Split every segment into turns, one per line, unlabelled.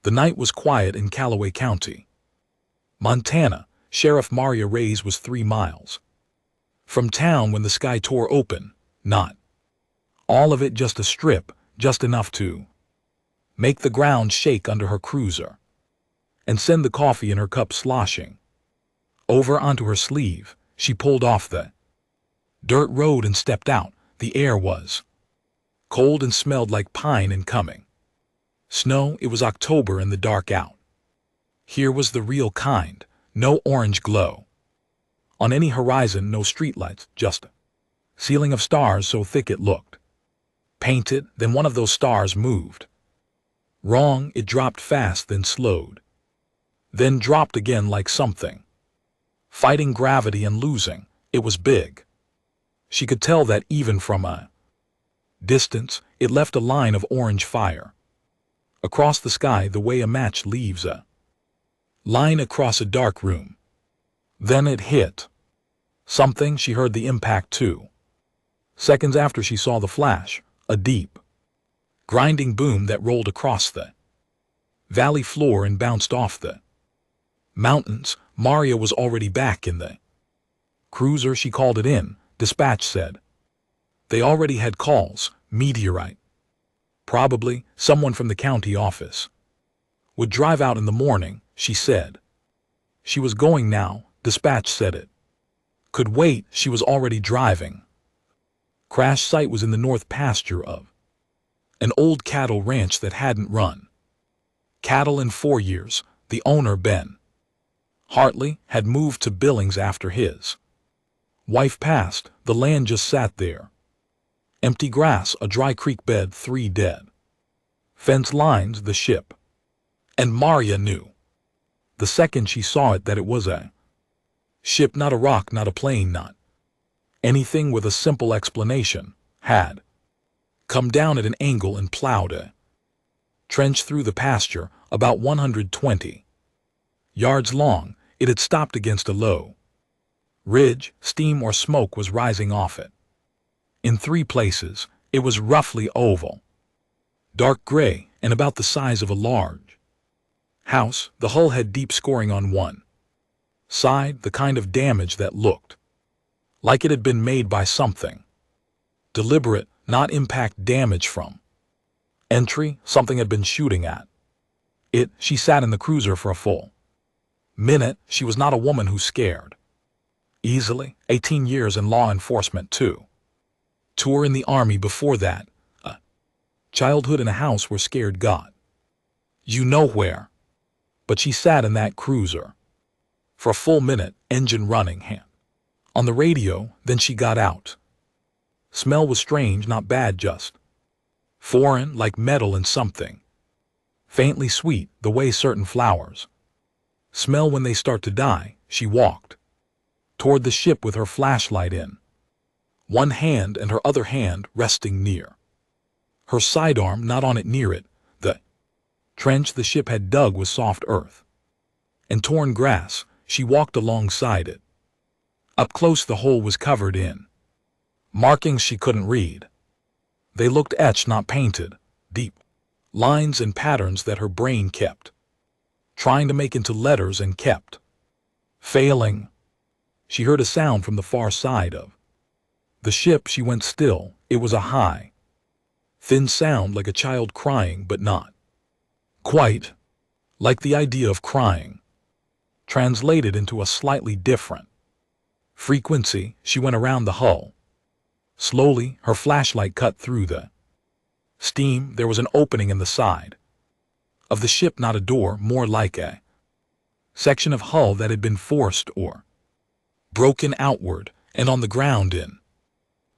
The night was quiet in Callaway County, Montana. Sheriff Maria Reyes was 3 miles from town when the sky tore open, not all of it, just a strip, just enough to make the ground shake under her cruiser and send the coffee in her cup sloshing over onto her sleeve. She pulled off the dirt road and stepped out. The air was cold and smelled like pine and coming snow. It was October and the dark out. Here was the real kind. No orange glow on any horizon, no streetlights, just a ceiling of stars so thick it looked painted. Then one of those stars moved wrong. It dropped fast, then slowed, then dropped again like something fighting gravity and losing. It was big. She could tell that even from a distance. It left a line of orange fire across the sky, the way a match leaves a line across a dark room. Then it hit something. She heard the impact 2 seconds after she saw the flash, a deep, grinding boom that rolled across the valley floor and bounced off the mountains. Maria was already back in the cruiser. She called it in. Dispatch said they already had calls. Meteorite. Probably someone from the county office would drive out in the morning. She said she was going now. Dispatch said it could wait. She was already driving. Crash site was in the north pasture of an old cattle ranch that hadn't run cattle in 4 years. The owner, Ben Hartley, had moved to Billings after his wife passed. The land just sat there. Empty grass, a dry creek bed, 3 dead fence lines, the ship. And Maria knew the second she saw it that it was a ship, not a rock, not a plane, not anything. With a simple explanation, had come down at an angle and plowed a trench through the pasture about 120 yards long. It had stopped against a low ridge. Steam or smoke was rising off it. In 3 places, it was roughly oval, dark gray, and about the size of a large house. The hull had deep scoring on one side, the kind of damage that looked like it had been made by something deliberate, not impact damage from entry. Something had been shooting at it. She sat in the cruiser for a full minute. She was not a woman who scared easily. 18 years in law enforcement, 2 tour in the army before that, a childhood in a house where scared got you nowhere. But she sat in that cruiser for a full minute, engine running, hand on the radio. Then she got out. Smell was strange, not bad, just foreign, like metal and something faintly sweet, the way certain flowers smell when they start to die. She walked toward the ship with her flashlight in one hand and her other hand resting near her sidearm, not on it, near it. The trench the ship had dug was soft earth and torn grass. She walked alongside it. Up close, the hole was covered in markings she couldn't read. They looked etched, not painted, deep lines and patterns that her brain kept trying to make into letters and kept failing. She heard a sound from the far side of the ship. She went still. It was a high, thin sound, like a child crying, but not quite like the idea of crying translated into a slightly different frequency. She went around the hull slowly. Her flashlight cut through the steam. There was an opening in the side of the ship, not a door, more like a section of hull that had been forced or broken outward, and on the ground in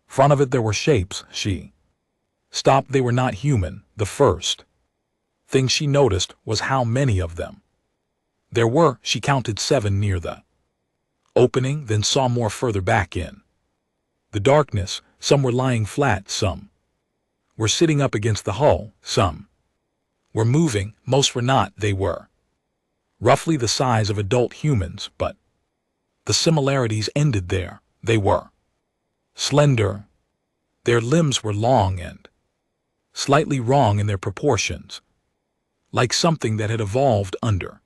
front of it there were shapes. She stopped. They were not human. The first thing she noticed was how many of them there were. She counted 7 near the opening, then saw more further back in the darkness. Some were lying flat, some were sitting up against the hull, some were moving, most were not. They were roughly the size of adult humans, but the similarities ended there. They were slender. Their limbs were long and slightly wrong in their proportions, like something that had evolved under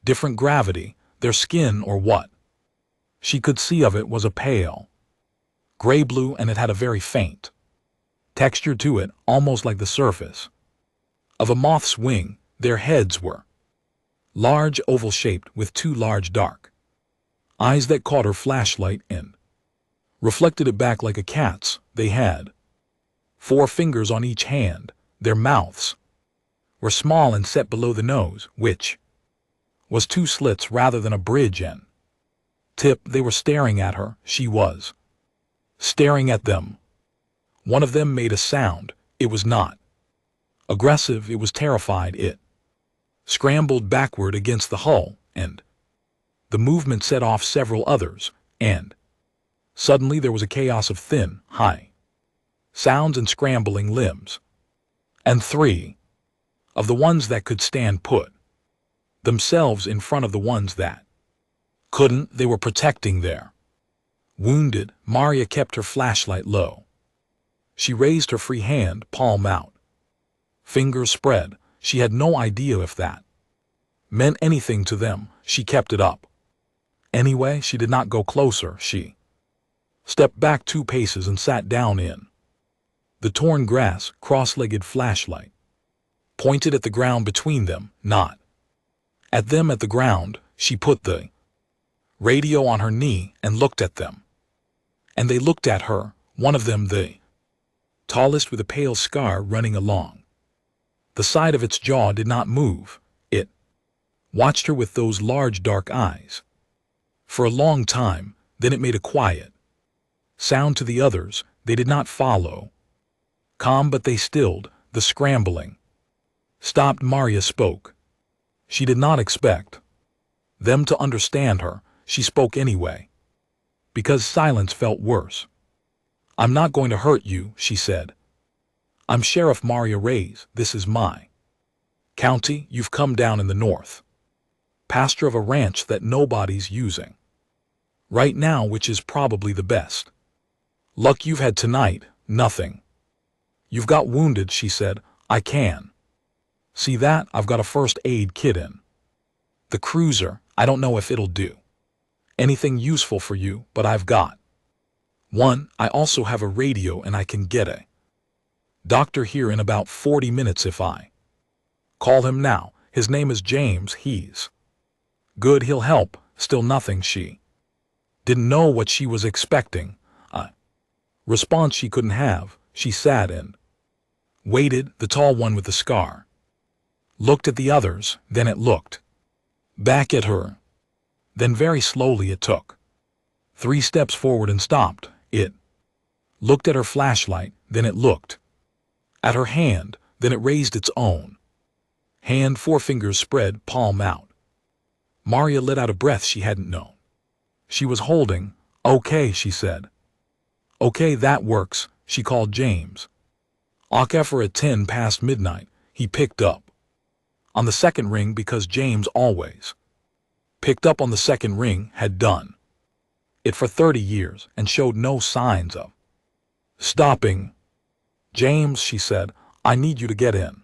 different gravity, their skin or what she could see of it was a pale gray-blue, and it had a very faint texture to it, almost like the surface of a moth's wing. Their heads were large, oval-shaped, with two large dark eyes that caught her flashlight and reflected it back like a cat's. They had 4 fingers on each hand. Their mouths were small and set below the nose, which was 2 slits rather than a bridge and tip. They were staring at her. She was staring at them. One of them made a sound. It was not aggressive, it was terrified. It scrambled backward against the hull, and the movement set off several others, and suddenly there was a chaos of thin, high sounds and scrambling limbs. And 3 of the ones that could stand put themselves in front of the ones that couldn't. They were protecting their wounded. Maria kept her flashlight low. She raised her free hand, palm out, fingers spread. She had no idea if that meant anything to them. She kept it up. Anyway, she did not go closer. She stepped back 2 paces and sat down in the torn grass, cross-legged, flashlight pointed at the ground between them, not at them, at the ground. She put the radio on her knee and looked at them. And they looked at her, one of them the tallest, with a pale scar running along the side of its jaw, did not move. It watched her with those large dark eyes for a long time. Then it made a quiet sound to the others. They did not follow. Calm, but they stilled. The scrambling stopped. Maria spoke. She did not expect them to understand her. She spoke anyway, because silence felt worse. "I'm not going to hurt you," she said. "I'm Sheriff Maria Reyes. This is my county. You've come down in the north pasture of a ranch that nobody's using right now, which is probably the best luck you've had tonight. Nothing. You've got wounded," she said. "I can see that. I've got a first aid kit in the cruiser. I don't know if it'll do anything useful for you, but I've got one. I also have a radio, and I can get a doctor here in about 40 minutes if I call him now. His name is James. He's good. He'll help." Still nothing. She didn't know what she was expecting. A response she couldn't have. She sat and waited. The tall one with the scar looked at the others, then it looked back at her. Then very slowly it took 3 steps forward and stopped. It looked at her flashlight, then it looked at her hand, then it raised its own hand, 4 fingers spread, palm out. Maria let out a breath she hadn't known she was holding. "Okay," she said. "Okay, that works." She called James. Okay, for at 10 past midnight, he picked up on the second ring, because James always picked up on the second ring, had done it for 30 years, and showed no signs of stopping. "James," she said, "I need you to get in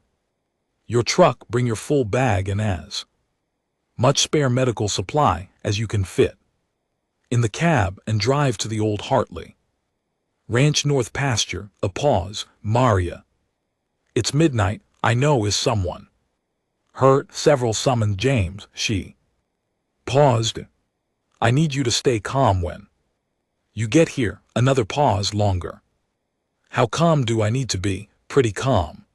your truck, bring your full bag and as much spare medical supply as you can fit in the cab, and drive to the old Hartley Ranch North pasture." A pause. "Maria, it's midnight. I know. Is someone hurt?" Several summoned James. She paused. "I need you to stay calm when you get here." Another pause. Longer. "How calm do I need to be?" "Pretty calm.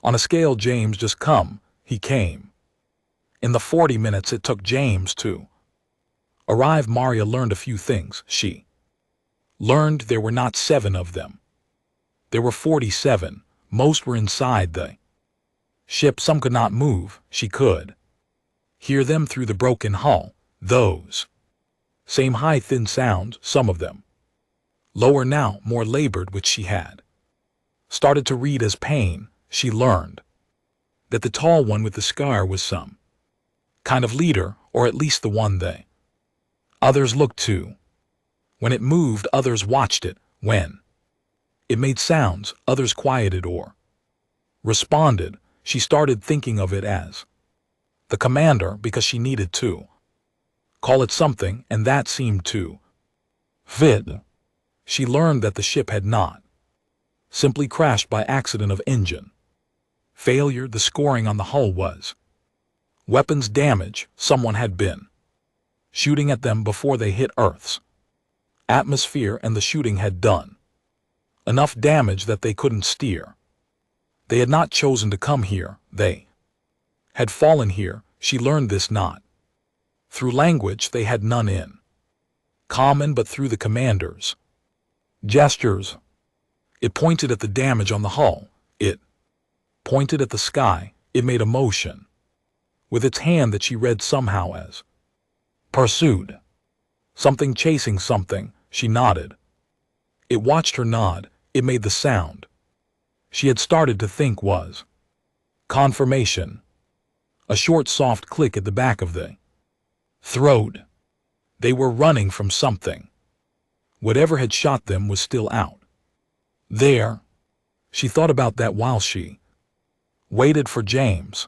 On a scale." James, just come. He came. In the 40 minutes it took James to arrive, Maria learned a few things. She learned there were not 7 of them. There were 47. Most were inside the ship. Some could not move. She could hear them through the broken hull. Those same high, thin sounds, some of them lower now, more labored, which she had started to read as pain. She learned that the tall one with the scar was some kind of leader, or at least the one they others looked to. When it moved, others watched it. When it made sounds, others quieted or responded. she started thinking of it as the commander because she needed to call it something, and that seemed to fit. She learned that the ship had not simply crashed by accident of engine failure. The scoring on the hull was weapons damage. Someone had been shooting at them before they hit Earth's atmosphere, and the shooting had done enough damage that they couldn't steer. They had not chosen to come here, they had fallen here. She learned this not through language they had none in common, but through the commander's gestures. It pointed at the damage on the hull, it pointed at the sky, it made a motion with its hand that she read somehow as pursued. Something chasing something. She nodded. It watched her nod. It made the sound she had started to think was confirmation. A short soft click at the back of the throat. They were running from something. Whatever had shot them was still out there. She thought about that while she waited for James.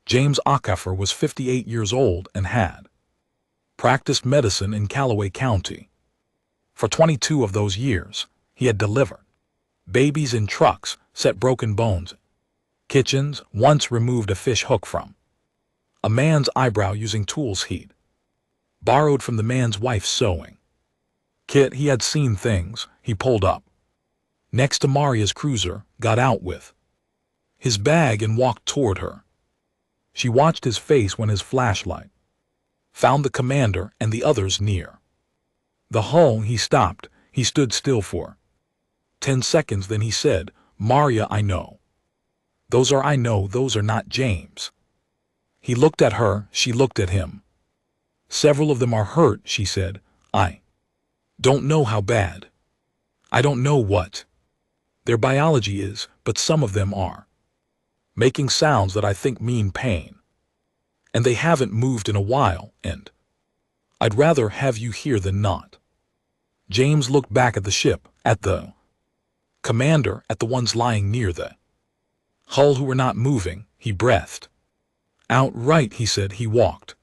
James Ackerfer was 58 years old and had practiced medicine in Callaway County. For 22 of those years, he had delivered babies in trucks, set broken bones, kitchens, once removed a fish hook from a man's eyebrow using tools he'd borrowed from the man's wife's sewing kit. He had seen things. He pulled up next to Maria's cruiser, got out with his bag and walked toward her. She watched his face when his flashlight found the commander and the others near the hull. He stopped. He stood still for 10 seconds. Then he said, "Maria, I know. Those are not James." He looked at her. She looked at him. "Several of them are hurt," she said. "I don't know how bad. I don't know what their biology is, but some of them are making sounds that I think mean pain. And they haven't moved in a while, and I'd rather have you here than not." James looked back at the ship, at the commander, at the ones lying near the hull who were not moving. He breathed out. "Right," he said. He walked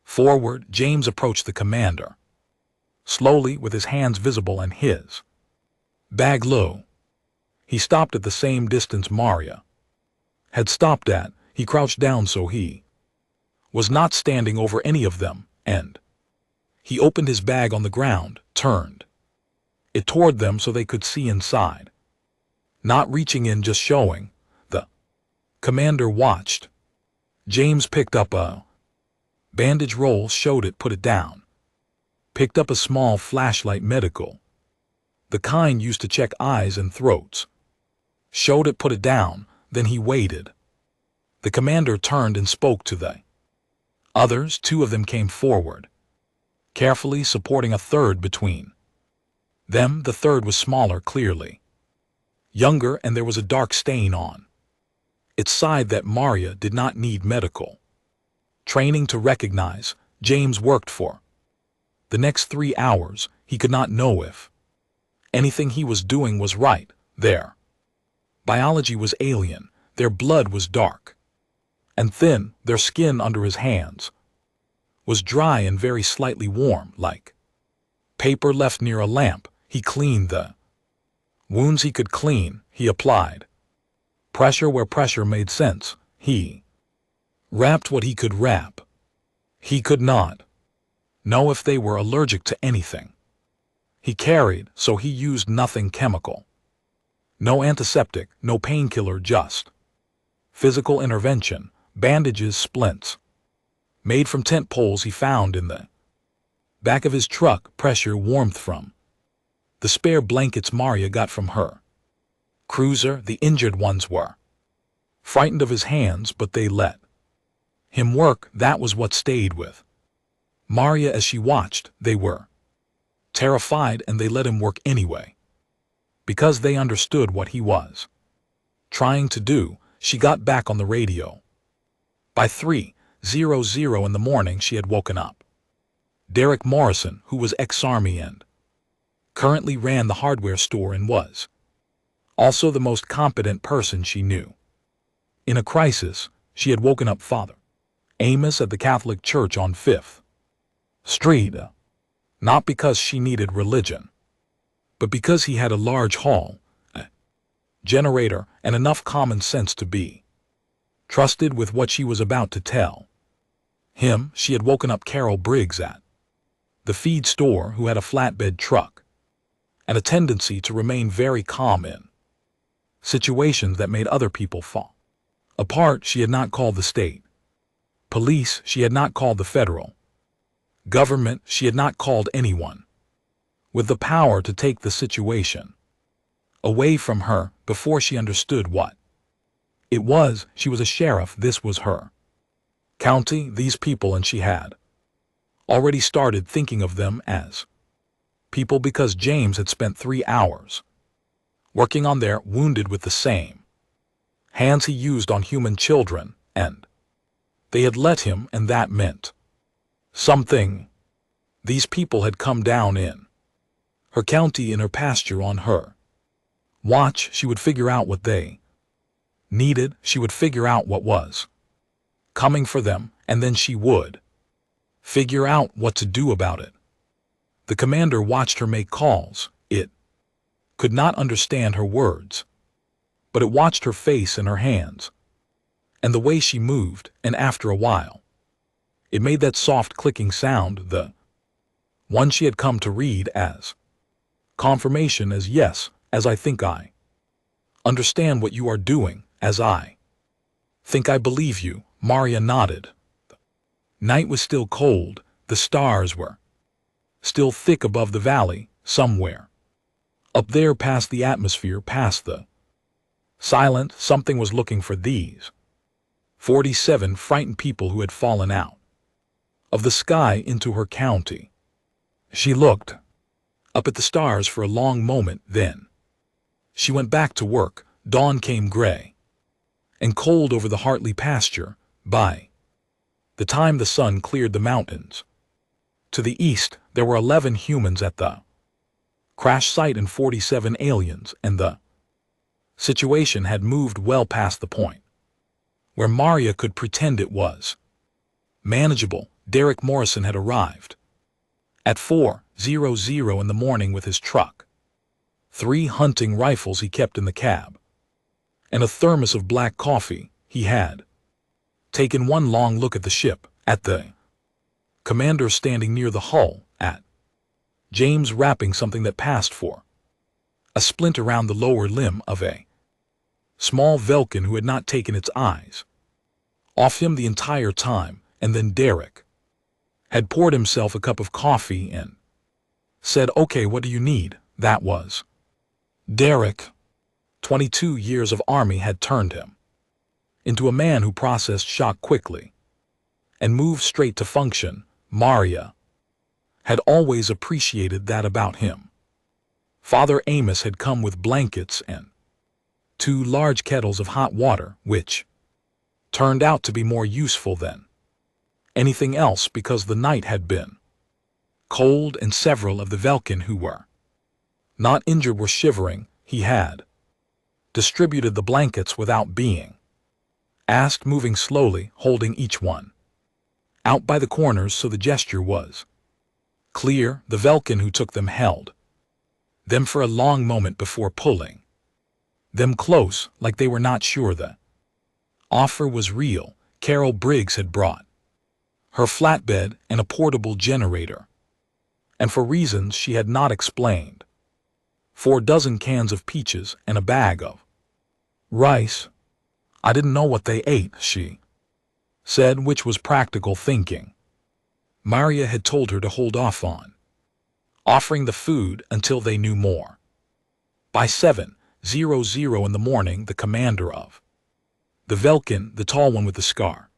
forward. James approached the commander slowly, with his hands visible and his bag low. He stopped at the same distance Maria had stopped at. He crouched down so he was not standing over any of them, and he opened his bag on the ground, turned it toward them so they could see inside, not reaching in, just showing. The commander watched. James picked up a bandage roll, showed it, put it down, picked up a small flashlight, medical, the kind used to check eyes and throats, showed it, put it down. Then he waited. The commander turned and spoke to the others. 2 of them came forward, carefully supporting a third between them. The third was smaller, clearly younger, and there was a dark stain on its side that Maria did not need medical training to recognize. James worked for the next 3 hours. He could not know if anything he was doing was right. Their biology was alien. Their blood was dark and thin. Their skin under his hands was dry and very slightly warm, like paper left near a lamp. He cleaned the wounds he could clean. He applied pressure where pressure made sense. He wrapped what he could wrap. He could not know if they were allergic to anything he carried, so he used nothing chemical. No antiseptic, no painkiller, just physical intervention, bandages, splints made from tent poles he found in the back of his truck, pressure, warmth from the spare blankets Maria got from her cruiser. The injured ones were frightened of his hands, but they let him work. That was what stayed with Maria as she watched. They were terrified, and they let him work anyway, because they understood what he was trying to do. She got back on the radio. By 3:00 in the morning she had woken up Derek Morrison, who was ex-Army and currently ran the hardware store and was also the most competent person she knew In a crisis, she had woken up Father Amos at the Catholic Church on 5th Street, not because she needed religion, but because he had a large hall, a generator, and enough common sense to be trusted with what she was about to tell him. She had woken up Carol Briggs at the feed store, who had a flatbed truck and a tendency to remain very calm in situations that made other people fall apart. She had not called the state police. She had not called the federal government. She had not called anyone with the power to take the situation away from her before she understood what it was. She was a sheriff. This was her county, these people, and she had already started thinking of them as people because James had spent 3 hours working on their wounded with the same hands he used on human children, and they had let him, and that meant something. These people had come down in her county, in her pasture, on her watch. She would figure out what they needed. She would figure out what was coming for them, and then she would figure out what to do about it. The commander watched her make calls. It could not understand her words, but it watched her face and her hands and the way she moved, and after a while it made that soft clicking sound, the one she had come to read as confirmation, as yes, as I think I understand what you are doing, as I think I believe you. Maria nodded. The night was still cold. The stars were still thick above the valley. Somewhere up there, past the atmosphere, past the silent, something was looking for these 47 frightened people who had fallen out of the sky into her county. She looked up at the stars for a long moment, then she went back to work. Dawn came gray and cold over the Hartley pasture. By the time the sun cleared the mountains to the east, there were 11 humans at the crash site and 47 aliens, and the situation had moved well past the point where Maria could pretend it was manageable. Derek Morrison had arrived at 4:00 in the morning with his truck, 3 hunting rifles he kept in the cab, and a thermos of black coffee. He had taken one long look at the ship, at the commander standing near the hull, at James wrapping something that passed for a splint around the lower limb of a small Velkin, who had not taken its eyes off him the entire time. And then Derek had poured himself a cup of coffee and said, "Okay, what do you need?" That was Derek. 22 years of army had turned him into a man who processed shock quickly and moved straight to function. Maria had always appreciated that about him. Father Amos had come with blankets and 2 large kettles of hot water, which turned out to be more useful than anything else because the night had been cold and several of the Velkin who were not injured were shivering. He had distributed the blankets without being asked, moving slowly, holding each one out by the corners so the gesture was clear. The Velkin who took them held them for a long moment before pulling them close, like they were not sure the offer was real. Carol Briggs had brought her flatbed and a portable generator, and for reasons she had not explained, 4 dozen cans of peaches and a bag of rice. "I didn't know what they ate," she said, which was practical thinking. Maria had told her to hold off on offering the food until they knew more. By 7:00 in the morning, the commander of the Velkin, the tall one with the scar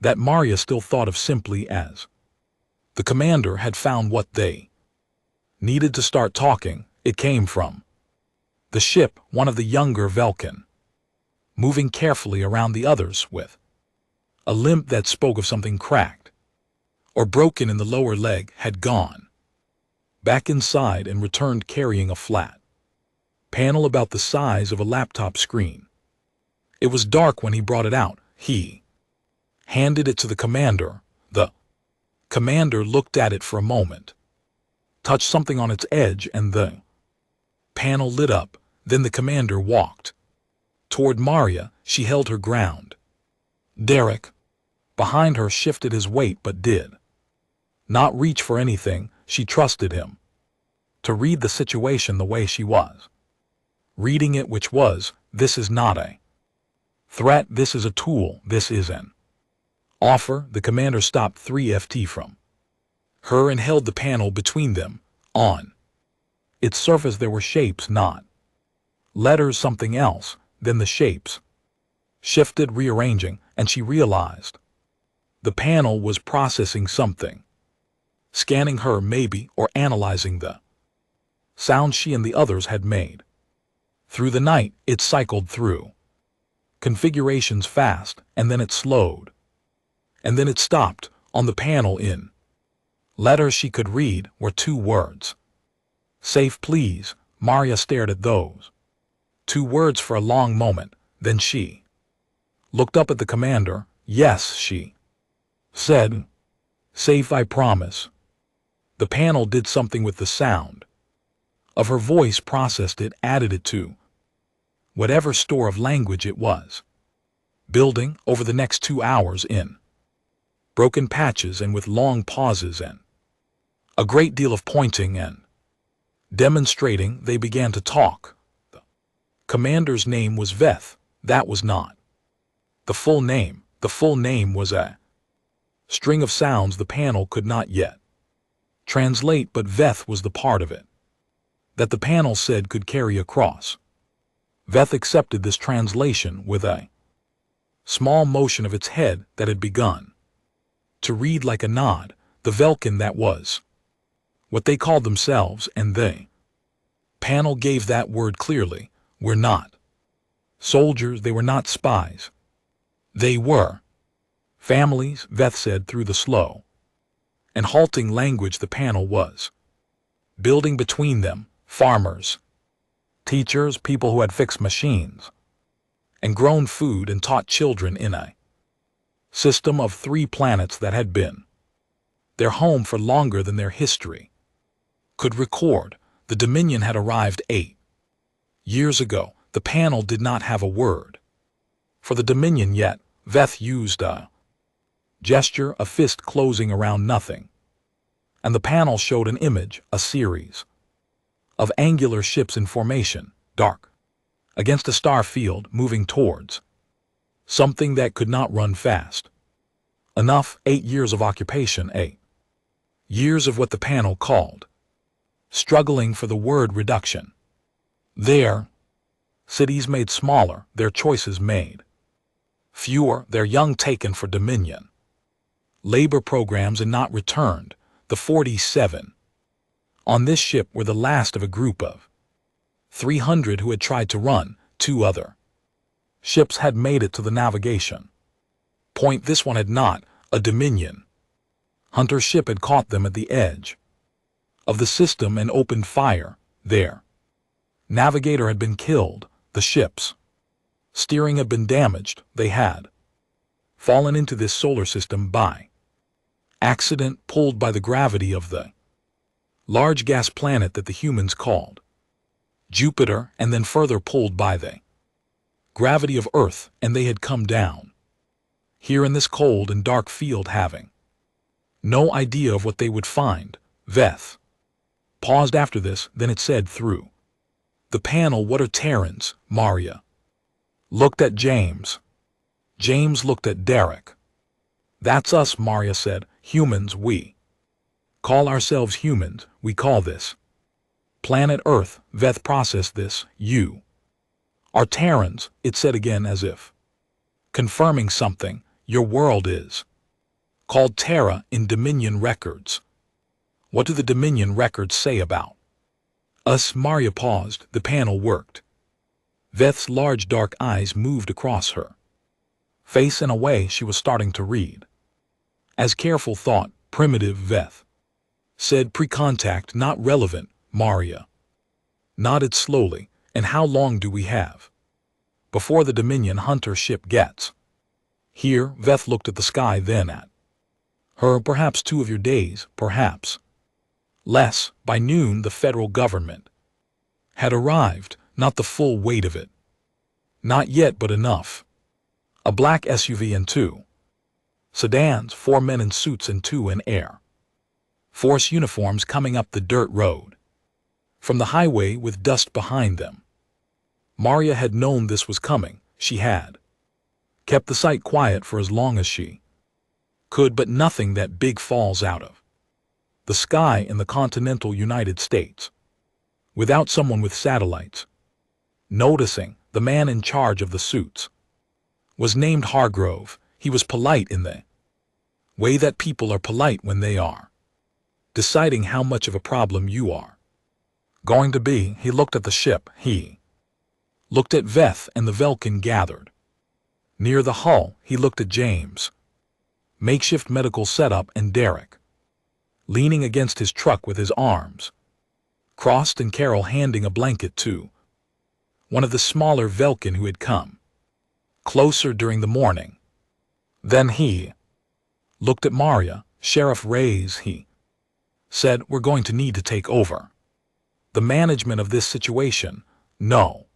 that Maria still thought of simply as the commander, had found what they needed to start talking. It came from the ship, one of the younger Velkin, moving carefully around the others with a limp that spoke of something cracked or broken in the lower leg, had gone back inside and returned carrying a flat panel about the size of a laptop screen. It was dark when he brought it out. He handed it to the commander. The commander looked at it for a moment, touched something on its edge, and the panel lit up. Then the commander walked toward Maria. She held her ground. Derek, behind her, shifted his weight but did not reach for anything. She trusted him to read the situation the way she was reading it, which was, this is not a threat, this is a tool, this is an offer. The commander stopped 3FT from her and held the panel between them. On its surface there were shapes, not letters, something else. Then the shapes shifted, rearranging, and she realized the panel was processing something, scanning her maybe, or analyzing the sound she and the others had made. Through the night, it cycled through configurations fast, and then it slowed. And then it stopped. On the panel, in letters she could read, were 2 words. Safe, please. Maria stared at those 2 words for a long moment. Then she looked up at the commander. Yes, she said. Safe, I promise. The panel did something with the sound of her voice, processed it, added it to whatever store of language it was building over the next 2 hours, in broken patches and with long pauses and a great deal of pointing and demonstrating. They began to talk. The commander's name was Veth. That was not the full name. The full name was a string of sounds the panel could not yet translate, but Veth was the part of it that the panel said could carry across. Veth accepted this translation with a small motion of its head that had begun to read like a nod. The Velkin, that was what they called themselves, and they panel gave that word clearly. We're not soldiers, they were not spies. They were families, Veth said through the slow and halting language the panel was building between them. Farmers, teachers, people who had fixed machines and grown food and taught children in a system of 3 planets that had been their home for longer than their history could record. The Dominion had arrived 8 years ago. The panel did not have a word for the Dominion yet. Veth used a gesture, a fist closing around nothing, and the panel showed an image, a series of angular ships in formation, dark, against a star field, moving towards something that could not run fast enough. 8 years of occupation, 8 years of what the panel called struggling for the word reduction. Their cities made smaller, their choices made fewer, their young taken for Dominion labor programs and not returned. The 47 on this ship were the last of a group of 300 who had tried to run. 2 other ships had made it to the navigation point. This one had not. A Dominion hunter ship had caught them at the edge of the system and opened fire. Their navigator had been killed. The ship's steering had been damaged. They had fallen into this solar system by accident, pulled by the gravity of the large gas planet that the humans called Jupiter, and then further pulled by the gravity of Earth, and they had come down here in this cold and dark field, having no idea of what they would find. Veth paused after this, then it said through the panel, what are Terrans? Maria looked at James. James looked at Derek. That's us, Maria said. Humans, we call ourselves humans. We call this planet Earth. Veth processed this. You are Terrans, it said again, as if confirming something. Your world is called Terra in Dominion records. What do the Dominion records say about us? Maria paused. The panel worked. Veth's large dark eyes moved across her face in a way she was starting to read. As careful thought, primitive, Veth said. Pre-contact, not relevant. Maria nodded slowly. And how long do we have? before the Dominion hunter ship gets here. Veth looked at the sky, then at her. Perhaps 2 of your days, perhaps less. By noon the federal government had arrived, not the full weight of it. Not yet, but enough. A black SUV and 2 sedans, 4 men in suits and 2 in Air Force uniforms coming up the dirt road from the highway with dust behind them. Maria had known this was coming. She had kept the sight quiet for as long as she could, but nothing that big falls out of the sky in the continental United States without someone with satellites noticing. The man in charge of the suits was named Hargrove. He was polite in the way that people are polite when they are deciding how much of a problem you are going to be. He looked at the ship. He looked at Veth and the Velkin gathered near the hull. He looked at James' makeshift medical setup and Derek leaning against his truck with his arms crossed, and Carol handing a blanket to one of the smaller Velkin who had come closer during the morning. Then he looked at Maria. Sheriff Reyes, he said, we're going to need to take over the management of this situation. No.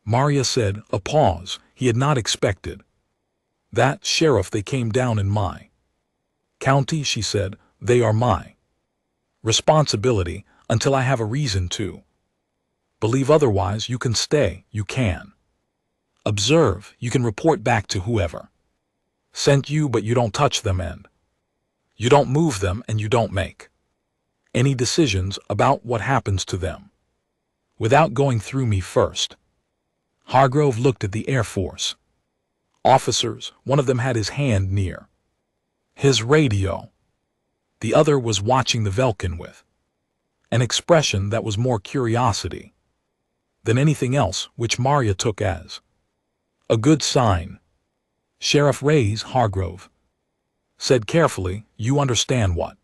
Maria said, a pause. He had not expected that. Sheriff, they came down in my county, she said. They are my responsibility until I have a reason to believe otherwise. You can stay, you can observe, you can report back to whoever sent you, but you don't touch them and you don't move them and you don't make any decisions about what happens to them without going through me first. Hargrove looked at the Air Force officers. One of them had his hand near his radio. The other was watching the Velkin with an expression that was more curiosity than anything else, which Maria took as a good sign. Sheriff Reyes, Hargrove said carefully, you understand what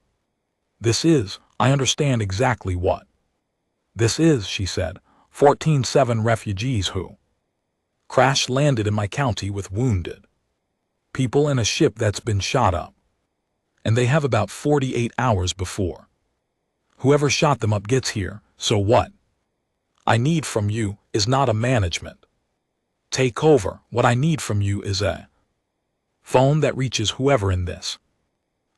this is? I understand exactly what this is, she said. 14-7 refugees who crash-landed in my county with wounded people in a ship that's been shot up. And they have about 48 hours before whoever shot them up gets here. So what I need from you is not a management takeover. What I need from you is a phone that reaches whoever in this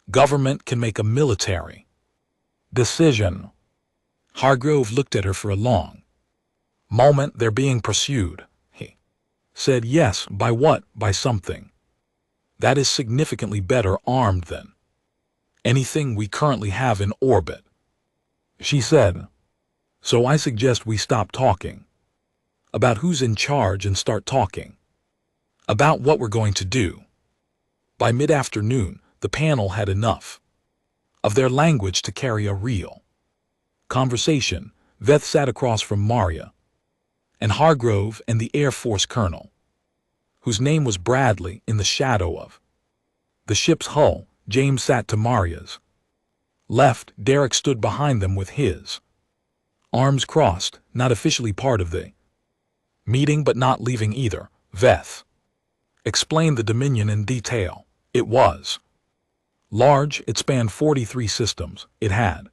government can make a military decision. Hargrove looked at her for a long moment. They're being pursued, he said. Yes, by what? By something that is significantly better armed than anything we currently have in orbit, she said. So I suggest we stop talking about who's in charge and start talking about what we're going to do. By mid-afternoon, the panel had enough of their language to carry a real conversation. Veth sat across from Maria and Hargrove and the Air Force colonel, whose name was Bradley. In the shadow of the ship's hull, James sat to Maria's left. Derek stood behind them with his arms crossed, not officially part of the meeting but not leaving either. Veth explained the Dominion in detail. It was large. It spanned 43 systems. It had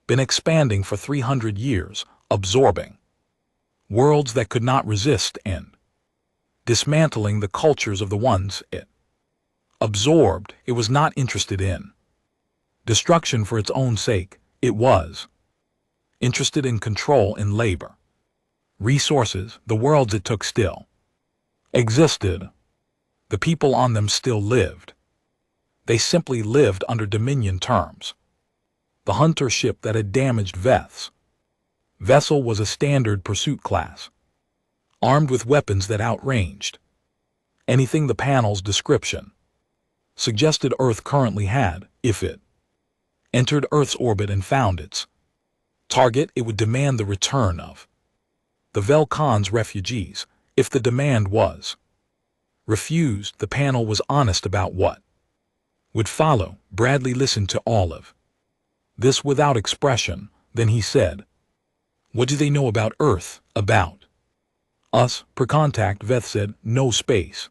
been expanding for 300 years, absorbing worlds that could not resist and dismantling the cultures of the ones it absorbed. It was not interested in destruction for its own sake. It was interested in control and labor. Resources, the worlds it took still existed. The people on them still lived. They simply lived under Dominion terms. The hunter ship that had damaged Veth's vessel was a standard pursuit class, armed with weapons that outranged anything the panel's description suggested Earth currently had. If it entered Earth's orbit and found its target, it would demand the return of the Velcon's refugees. If the demand was refused, the panel was honest about what would follow. Bradley listened to all of this without expression. Then he said, "What do they know about Earth, about Us, per contact, Veth said, no space.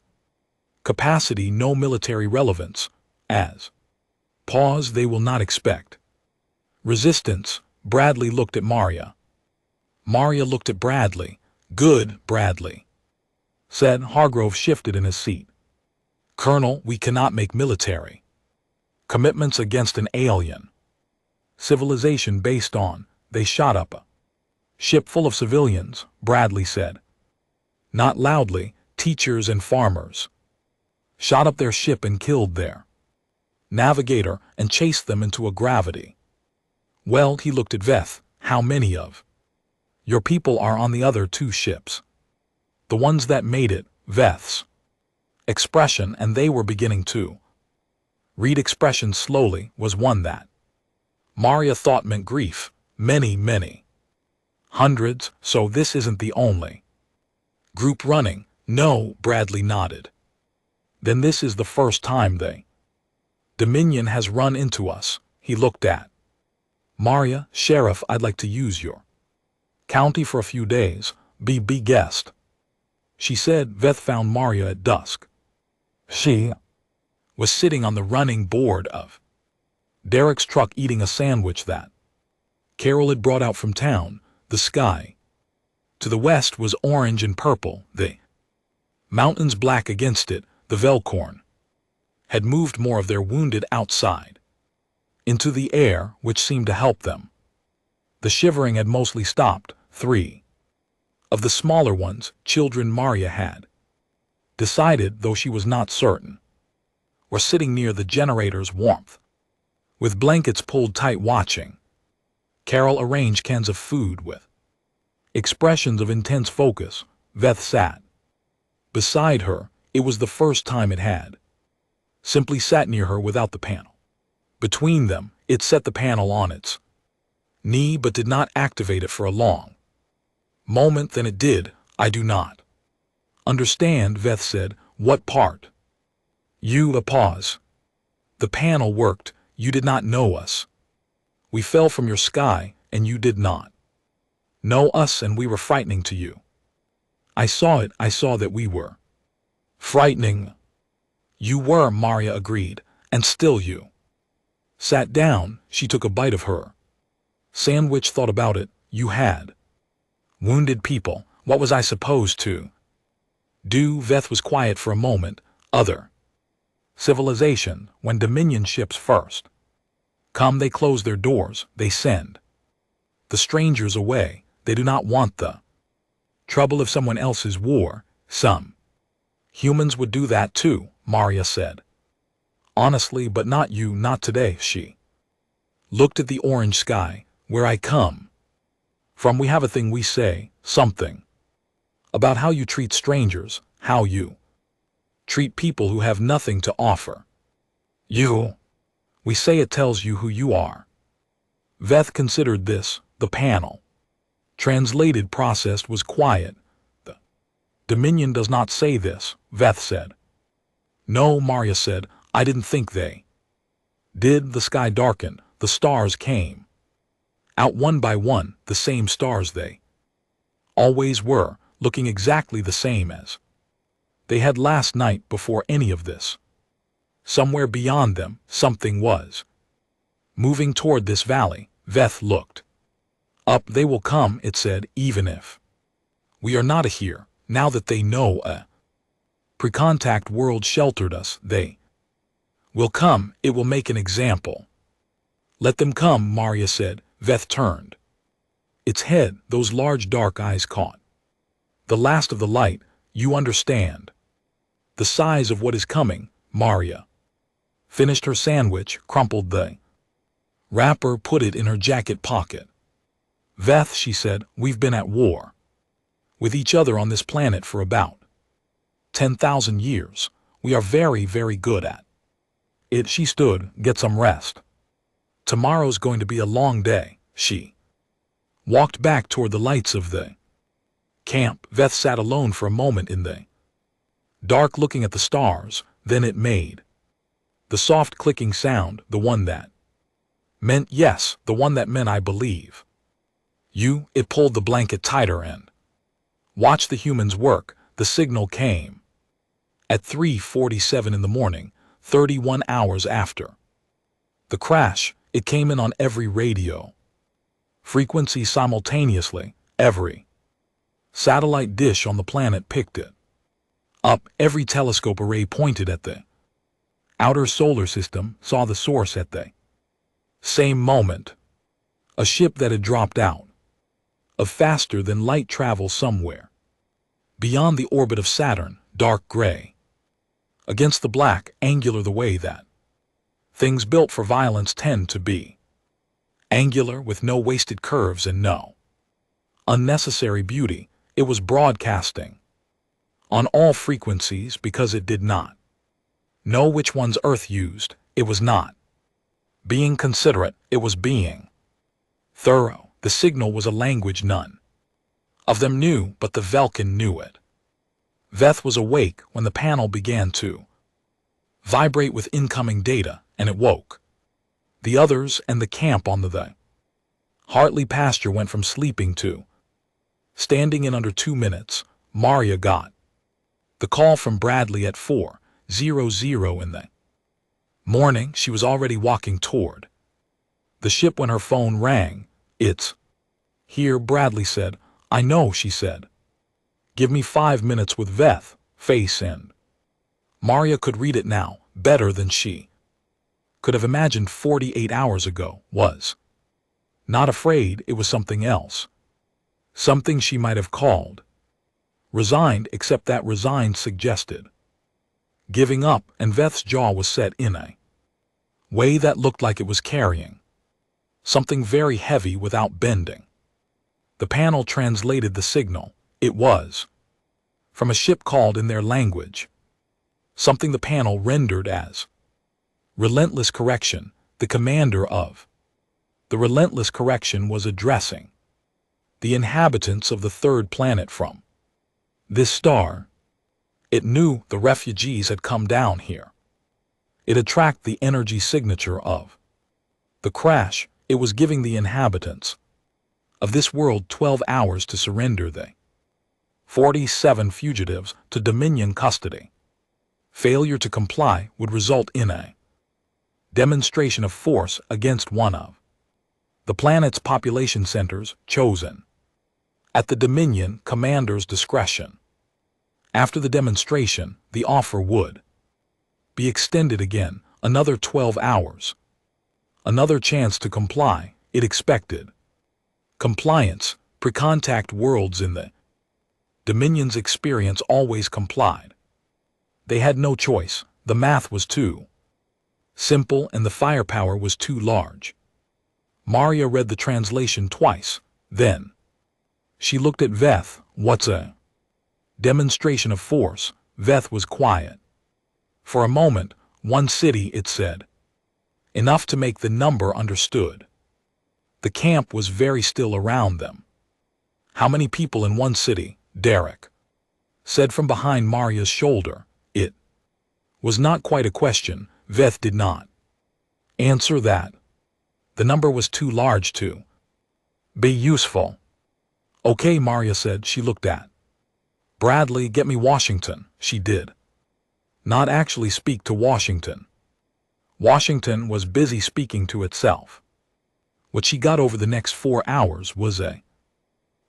Capacity, no military relevance. As. Pause, they will not expect. Resistance, Bradley looked at Maria. Maria looked at Bradley. Good, Bradley said. Hargrove shifted in his seat. Colonel, we cannot make military commitments against an alien civilization based on. They shot up a ship full of civilians, Bradley said. Not loudly, teachers and farmers. Shot up their ship and killed their navigator and chased them into a gravity. Well, he looked at Veth. How many of your people are on the other two ships? The ones that made it. Veth's expression, and they were beginning to read expression slowly, was one that Maria thought meant grief. Many, many. Hundreds, so this isn't the only group running. No, Bradley nodded. Then this is the first time they Dominion has run into us. He looked at Maria. Sheriff, I'd like to use your county for a few days. Be guest, she said. Veth found Maria at dusk. She was sitting on the running board of Derek's truck eating a sandwich that Carol had brought out from town. The sky to the west was orange and purple, the mountains black against it. The Velcorn had moved more of their wounded outside into the air, which seemed to help them. The shivering had mostly stopped. 3 of the smaller ones, children Maria had decided, though she was not certain, were sitting near the generator's warmth, with blankets pulled tight watching. Carol arranged cans of food with expressions of intense focus. Veth sat beside her. It was the first time it had simply sat near her without the panel between them. It set the panel on its knee but did not activate it for a long moment. Then it did. I do not understand, Veth said. What part? You. A pause. The panel worked. You did not know us. We fell from your sky, and you did not know us, and we were frightening to you. I saw it. I saw that we were frightening. You were, Maria agreed, and still you sat down. She took a bite of her sandwich. Thought about it. You had wounded people. What was I supposed to do? Veth was quiet for a moment. Other civilization, when Dominion ships first come, they close their doors. They send the strangers away. They do not want the trouble of someone else's war. Some humans would do that too, Maria said. Honestly, but not you, not today. She looked at the orange sky. Where I come from, we have a thing we say, something about how you treat strangers, how you treat people who have nothing to offer you. We say it tells you who you are. Veth considered this. The panel translated processed was quiet. The Dominion does not say this, Veth said. No, Maria said. I didn't think they did. The sky darkened. The stars came out one by one, the same stars they always were, looking exactly the same as they had last night before any of this. Somewhere beyond them, something was moving toward this valley. Veth looked up. They will come, it said, even if we are not here. Now that they know a pre-contact world sheltered us, they will come. It will make an example. Let them come, Maria said. Veth turned its head. Those large dark eyes caught the last of the light. You understand the size of what is coming. Maria finished her sandwich, crumpled the wrapper, put it in her jacket pocket. Veth, she said, we've been at war with each other on this planet for about 10,000 years. We are very, very good at it. She stood. Get some rest. Tomorrow's going to be a long day. She walked back toward the lights of the camp. Veth sat alone for a moment in the dark, looking at the stars. Then it made the soft clicking sound, the one that meant yes, the one that meant I believe you. It pulled the blanket tighter and Watch the humans work, the signal came. At 3:47 in the morning, 31 hours after the crash, it came in on every radio frequency simultaneously. Every satellite dish on the planet picked it up. Every telescope array pointed at the outer solar system saw the source at the same moment. A ship that had dropped out of faster than light travel somewhere beyond the orbit of Saturn, dark gray against the black, angular, the way that things built for violence tend to be. Angular, with no wasted curves and no unnecessary beauty. It was broadcasting on all frequencies because it did not know which ones Earth used. It was not being considerate, it was being thorough. The signal was a language none of them knew, but the Vulcan knew it. Veth was awake when the panel began to vibrate with incoming data, and it woke the others, and the camp on the Hartley pasture went from sleeping to standing in under 2 minutes. Maria got the call from Bradley at 4:00 in the morning. She was already walking toward the ship when her phone rang. "It's here," Bradley said. "I know," she said. "Give me 5 minutes with Veth, face in." Maria could read it now, better than she could have imagined 48 hours ago. Was not afraid, it was something else. Something she might have called resigned, except that resigned suggested giving up, and Veth's jaw was set in a way that looked like it was carrying something very heavy without bending. The panel translated the signal. It was from a ship called in their language, something the panel rendered as relentless correction. The commander of the relentless correction was addressing the inhabitants of the third planet from this star. It knew the refugees had come down here. It had tracked the energy signature of the crash. It was giving the inhabitants of this world 12 hours to surrender the 47 fugitives to Dominion custody. Failure to comply would result in a demonstration of force against one of the planet's population centers, chosen at the Dominion commander's discretion. After the demonstration, the offer would be extended again, another 12 hours. Another chance to comply. It expected compliance. Pre-contact worlds in the Dominion's experience always complied. They had no choice. The math was too simple and the firepower was too large. Maria read the translation twice. Then she looked at Veth. "What's a demonstration of force?" Veth was quiet. "For a moment, 1 city," it said. Enough to make the number understood. The camp was very still around them. "How many people in 1 city?" Derek said from behind Maria's shoulder. It was not quite a question. Veth did not answer that. The number was too large to be useful. "Okay," Maria said. She looked at Bradley. "Get me Washington." She did not actually speak to Washington. Washington was busy speaking to itself. What she got over the next 4 hours was a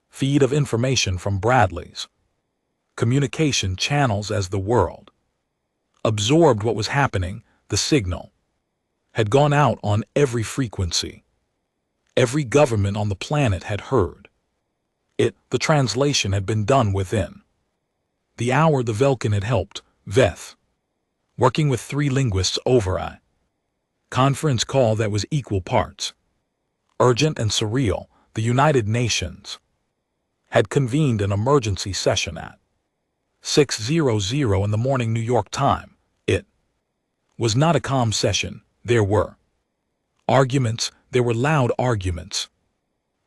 feed of information from Bradley's communication channels as the world absorbed what was happening. The signal had gone out on every frequency. Every government on the planet had heard it. The translation had been done within the hour. The Vulcan had helped Veth, working with 3 linguists over a conference call that was equal parts urgent and surreal. The United Nations had convened an emergency session at 6:00 in the morning New York time. It was not a calm session. There were arguments. There were loud arguments.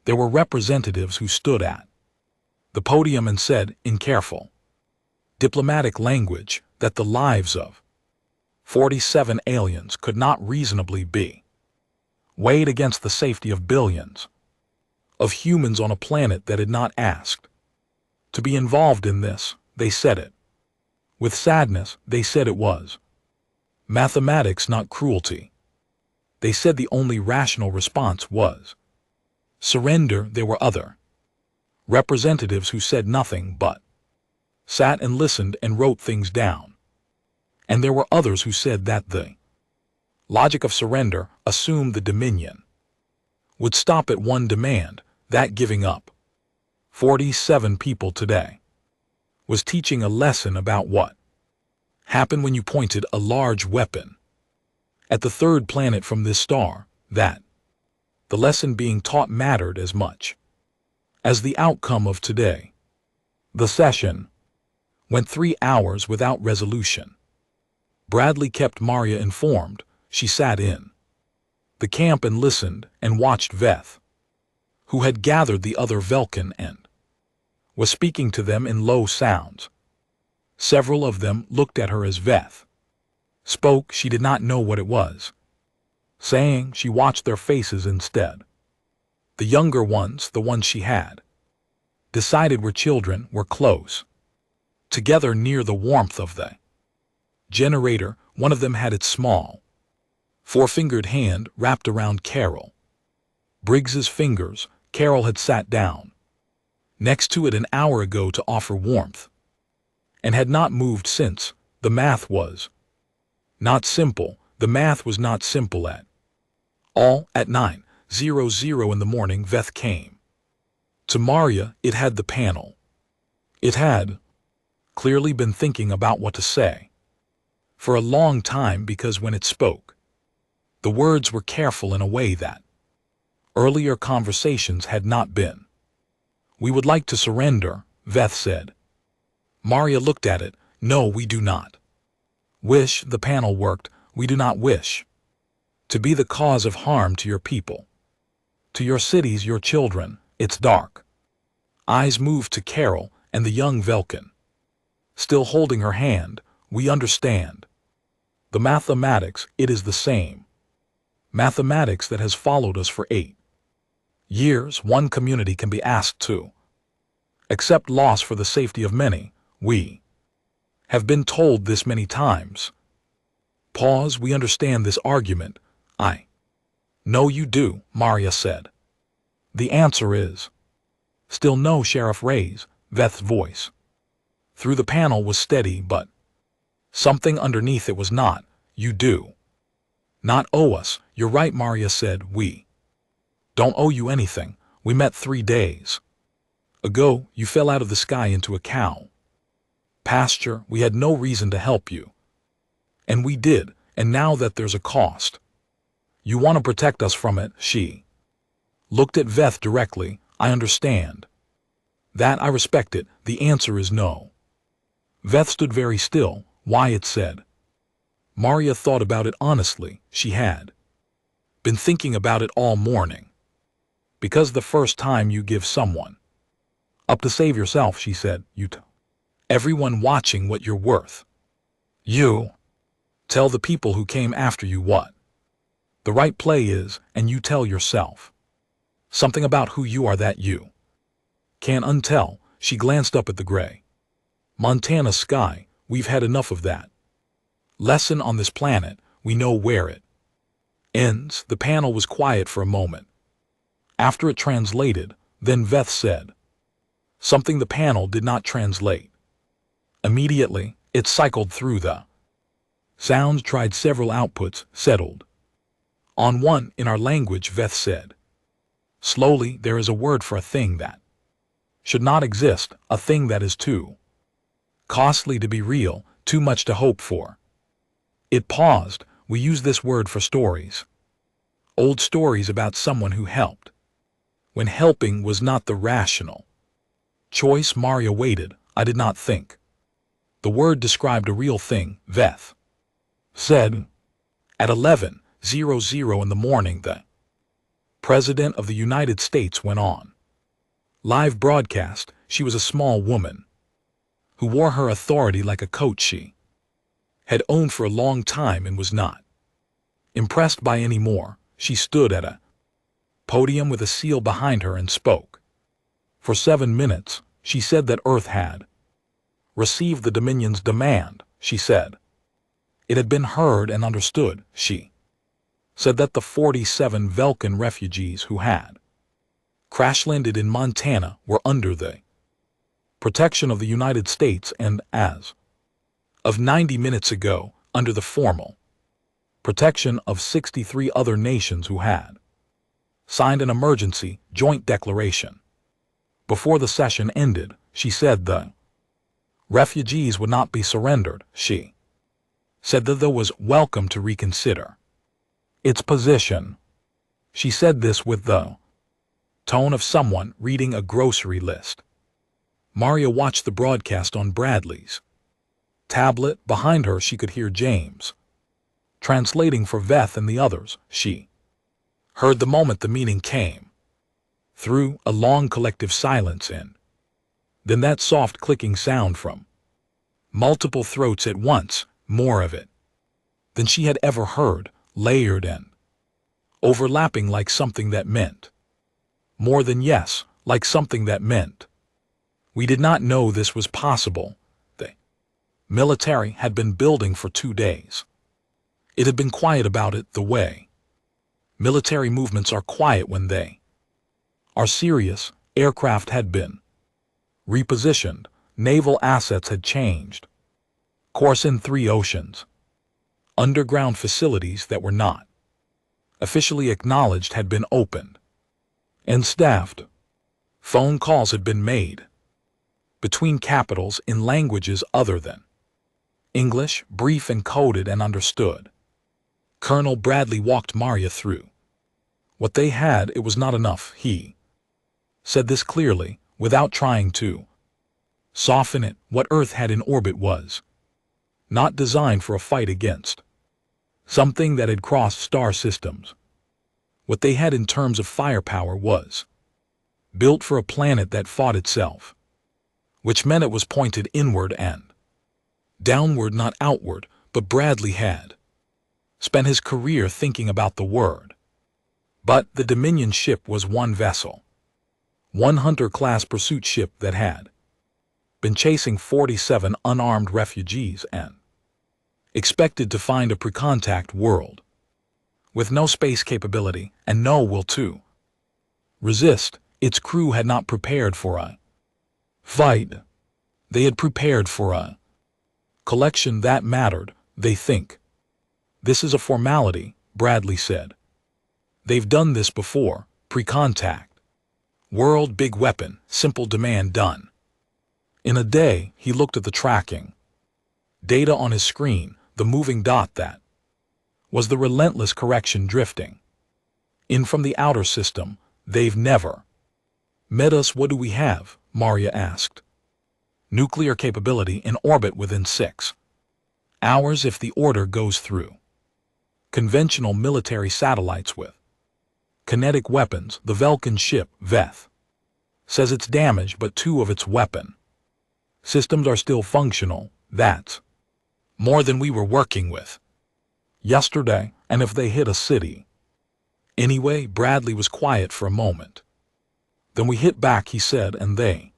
There were representatives who stood at the podium and said, in careful diplomatic language, that the lives of 47 aliens could not reasonably be weighed against the safety of billions of humans on a planet that had not asked To be involved in this, they said it. With sadness, they said it was. Mathematics, not cruelty. They said the only rational response was surrender. There were other representatives who said nothing but sat and listened and wrote things down. And there were others who said that the logic of surrender assumed the dominion would stop at one demand, that giving up. 47 people today was teaching a lesson about what happened when you pointed a large weapon at the third planet from this star, that the lesson being taught mattered as much as the outcome of today. The session went 3 hours without resolution. Bradley kept Maria informed. She sat in the camp and listened and watched Veth, who had gathered the other Velkin and was speaking to them in low sounds. Several of them looked at her as Veth spoke. She did not know what it was saying. She watched their faces instead. The younger ones, the ones she had decided were children, were close together near the warmth of the generator. One of them had its small, four-fingered hand wrapped around Carol Briggs's fingers. Carol had sat down next to it an hour ago to offer warmth, and had not moved since. The math was not simple. The math was not simple at all. At 9:00 in the morning, Veth came to Maria. It had the panel. It had clearly been thinking about what to say for a long time, because when it spoke, the words were careful in a way that earlier conversations had not been. We would like to surrender, Veth said. Maria looked at it. No, we do not wish. The panel worked. We do not wish to be the cause of harm to your people, to your cities, your children. It's dark. Eyes moved to Carol and the young Velkin, still holding her hand. We understand. The mathematics, it is the same mathematics that has followed us for 8 years. One community can be asked to accept loss for the safety of many. We have been told this many times. Pause. We understand this argument. I know you do, Maria said. The answer is still no, Sheriff Ray's, Veth's voice through the panel was steady, but something underneath it was not. You do not owe us. You're right, Maria said. We don't owe you anything. We met 3 days ago. You fell out of the sky into a cow pasture. We had no reason to help you. And we did. And now that there's a cost, you want to protect us from it. She looked at Veth directly. I understand that. I respect it. The answer is no. Veth stood very still. Why? It said. Maria thought about it honestly. She had been thinking about it all morning. Because the first time you give someone up to save yourself, she said, you tell everyone watching what you're worth. You tell the people who came after you what the right play is, and you tell yourself something about who you are that you can't untell. She glanced up at the gray Montana sky. We've had enough of that lesson on this planet. We know where it ends. The panel was quiet for a moment. After it translated, then Veth said something the panel did not translate. Immediately, it cycled through the sounds, tried several outputs, settled on one. In our language, Veth said slowly, there is a word for a thing that should not exist, a thing that is too costly to be real, too much to hope for. It paused. We use this word for stories. Old stories about someone who helped when helping was not the rational choice. Maria waited. I did not think the word described a real thing, Veth said. At 11:00 in the morning, the President of the United States went on live broadcast. She was a small woman who wore her authority like a coat she had owned for a long time and was not impressed by any more. She stood at a podium with a seal behind her and spoke for 7 minutes. She said that Earth had received the Dominion's demand, she said. It had been heard and understood, she said that the 47 Vulcan refugees who had crash-landed in Montana were under the protection of the United States and, as of 90 minutes ago, under the formal protection of 63 other nations who had signed an emergency joint declaration. Before the session ended, she said the refugees would not be surrendered, she said that they was welcome to reconsider its position. She said this with the tone of someone reading a grocery list. Maria watched the broadcast on Bradley's tablet. Behind her she could hear James translating for Veth and the others. She heard the moment the meaning came through, a long collective silence, and then that soft clicking sound from multiple throats at once, more of it than she had ever heard, layered and overlapping like something that meant more than yes, like something that meant we did not know this was possible. The military had been building for 2 days. It had been quiet about it, the way military movements are quiet when they are serious. Aircraft had been repositioned, naval assets had changed course in 3 oceans. Underground facilities that were not officially acknowledged had been opened and staffed. Phone calls had been made between capitals in languages other than English, brief and coded and understood. Colonel Bradley walked Maria through what they had. It was not enough, he said this clearly, without trying to soften it. What Earth had in orbit was not designed for a fight against something that had crossed star systems. What they had in terms of firepower was built for a planet that fought itself, which meant it was pointed inward and downward, not outward. But Bradley had spent his career thinking about the word. But the Dominion ship was one vessel, one Hunter-class pursuit ship that had been chasing 47 unarmed refugees and expected to find a pre-contact world with no space capability and no will to resist. Its crew had not prepared for a fight. They had prepared for a collection that mattered, they think. This is a formality, Bradley said. They've done this before, pre-contact. World, big weapon, simple demand done. In a day. He looked at the tracking data on his screen, the moving dot that was the relentless correction drifting in from the outer system. They've never met us. What do we have? Maria asked. Nuclear capability in orbit within 6 hours if the order goes through. Conventional military satellites with kinetic weapons. The Vulcan ship, Veth, says it's damaged, but 2 of its weapon systems are still functional. That's more than we were working with yesterday, and if they hit a city. Anyway, Bradley was quiet for a moment. Then we hit back, he said, and they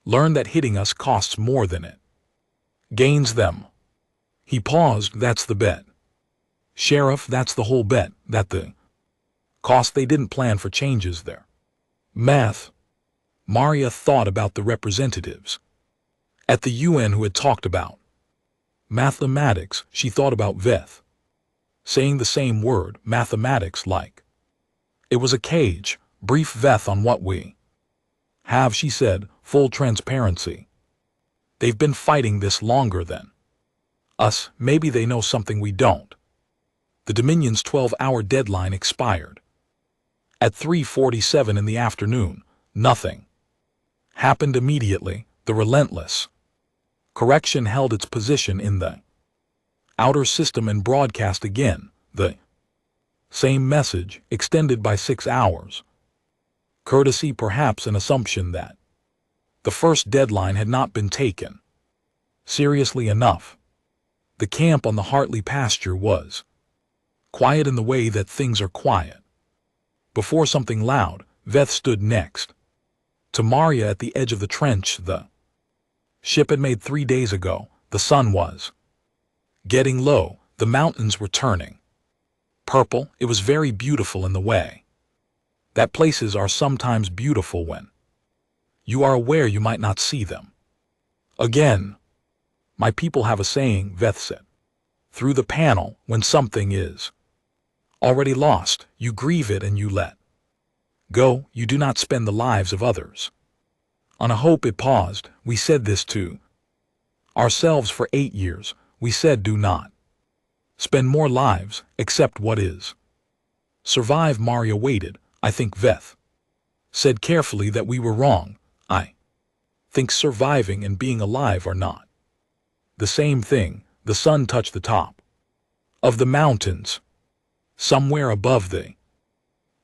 learned that hitting us costs more than it gains them. He paused. That's the bet, Sheriff, that's the whole bet, that the cost. They didn't plan for changes there. Math. Maria thought about the representatives at the UN who had talked about mathematics. She thought about Veth saying the same word, mathematics, like it was a cage. Brief Veth on what we have, she said, full transparency. They've been fighting this longer than us. Maybe they know something we don't. The Dominion's 12-hour deadline expired. At 3:47 in the afternoon, nothing happened immediately. The relentless correction held its position in the outer system and broadcast again the same message, extended by 6 hours. Courtesy, perhaps an assumption that the first deadline had not been taken seriously enough. The camp on the Hartley pasture was quiet in the way that things are quiet. Before something loud, Veth stood next To Maria at the edge of the trench, the ship had made 3 days ago. The sun was getting low. The mountains were turning purple. It was very beautiful in the way that places are sometimes beautiful when you are aware you might not see them again. My people have a saying, Veth said. Through the panel, when something is already lost, you grieve it and you let go. You do not spend the lives of others on a hope. It paused. We said this to ourselves for 8 years. We said, do not spend more lives, accept what is. Survive. Maria waited. I think Veth said carefully that we were wrong. I think surviving and being alive are not the same thing. The sun touched the top of the mountains. Somewhere above the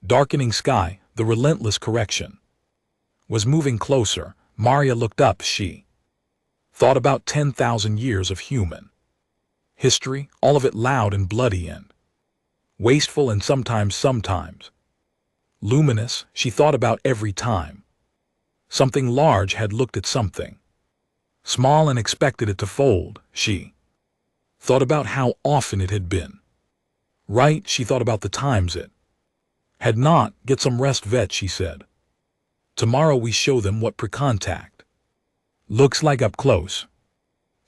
darkening sky, the relentless correction was moving closer. Maria looked up. She thought about 10,000 years of human history, all of it loud and bloody and wasteful and sometimes luminous. She thought about every time something large had looked at something small and expected it to fold. She thought about how often it had been right. She thought about the times it had not. Get some rest, Vet, she said. Tomorrow we show them what pre-contact looks like up close.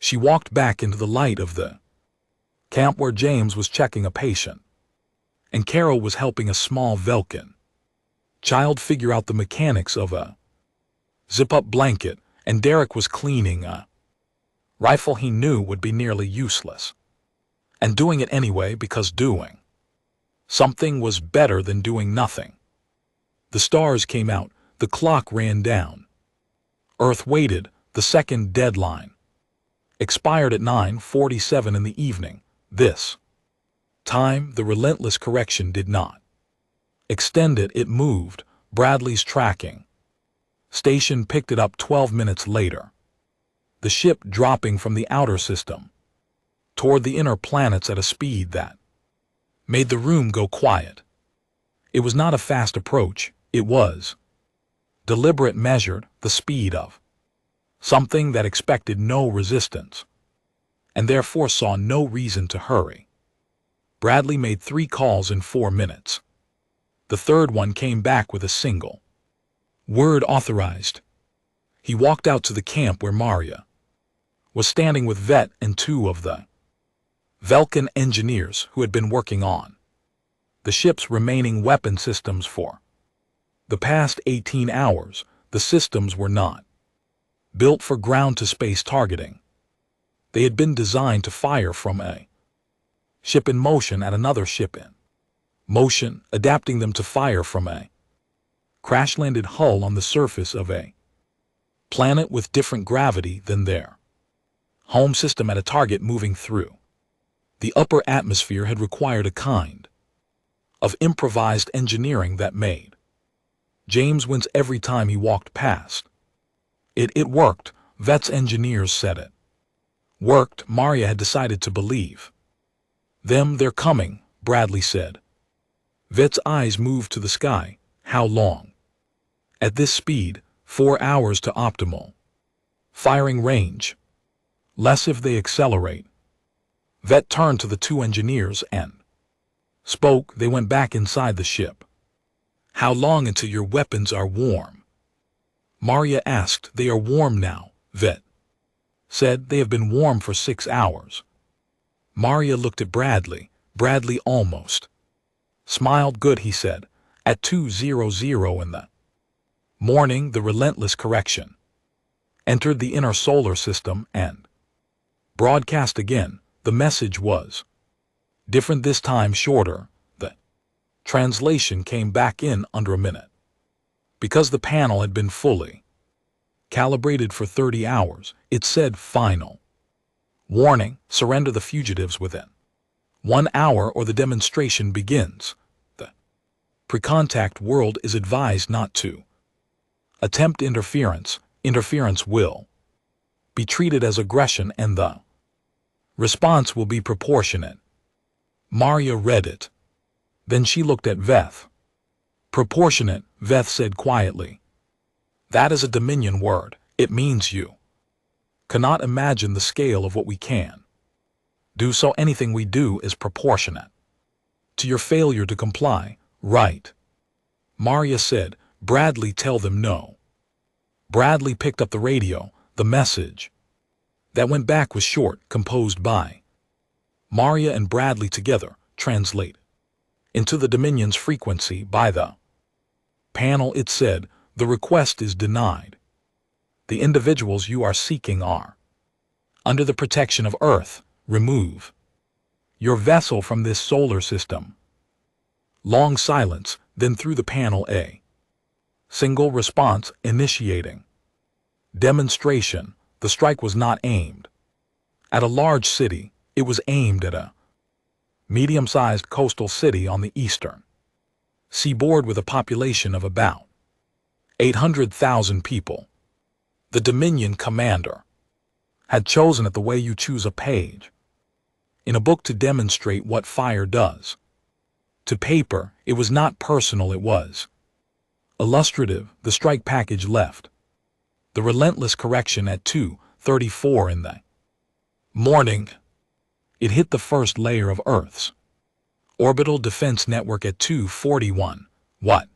She walked back into the light of the camp where James was checking a patient, and Carol was helping a small Velkin child figure out the mechanics of a zip-up blanket, and Derek was cleaning a rifle he knew would be nearly useless, and doing it anyway because doing something was better than doing nothing. The stars came out. The clock ran down. Earth waited. The second deadline expired at 9:47 in the evening. This time, the relentless correction did not extend it. It moved. Bradley's tracking station picked it up 12 minutes later. The ship dropping from the outer system toward the inner planets at a speed that made the room go quiet. It was not a fast approach. It was deliberate, measured, the speed of something that expected no resistance and therefore saw no reason to hurry. Bradley made 3 calls in 4 minutes. The third one came back with a single word: authorized. He walked out to the camp where Maria was standing with Vet and 2 of the Velkin engineers who had been working on the ship's remaining weapon systems for the past 18 hours. The systems were not built for ground-to-space targeting. They had been designed to fire from a ship in motion at another ship in motion, adapting them to fire from a crash-landed hull on the surface of a planet with different gravity than their home system at a target moving through the upper atmosphere had required a kind of improvised engineering that made James wince every time he walked past. It worked. Vet's engineers said it worked. Maria had decided to believe them. They're coming, Bradley said. Vet's eyes moved to the sky. How long? At this speed, 4 hours to optimal firing range. Less if they accelerate. Vet turned to the 2 engineers and spoke. They went back inside the ship. How long until your weapons are warm? Maria asked. They are warm now, Vet said. They have been warm for 6 hours. Maria looked at Bradley. Bradley almost smiled. Good, he said. At 2:00 in the morning, the relentless correction entered the inner solar system and broadcast again. The message was different this time, shorter. The translation came back in under a minute. Because the panel had been fully calibrated for 30 hours, it said, final warning, surrender the fugitives within 1 hour or the demonstration begins. The pre-contact world is advised not to attempt interference. Interference will be treated as aggression and the response will be proportionate. Maria read it. Then she looked at Veth. Proportionate, Veth said quietly. That is a Dominion word. It means you cannot imagine the scale of what we can do, so anything we do is proportionate to your failure to comply, right? Maria said, Bradley, tell them no. Bradley picked up the radio. The message that went back was short, composed by Maria and Bradley together. Translate into the Dominion's frequency by the panel. It said, the request is denied. The individuals you are seeking are under the protection of Earth. Remove your vessel from this solar system. Long silence, then through the panel a single response: initiating demonstration. The strike was not aimed at a large city. It was aimed at a medium-sized coastal city on the eastern seaboard with a population of about 800,000 people. The Dominion commander had chosen it the way you choose a page in a book to demonstrate what fire does to paper. It was not personal, it was illustrative. The strike package left the relentless correction at 2:34 in the morning. It hit the first layer of Earth's orbital defense network at 2:41. What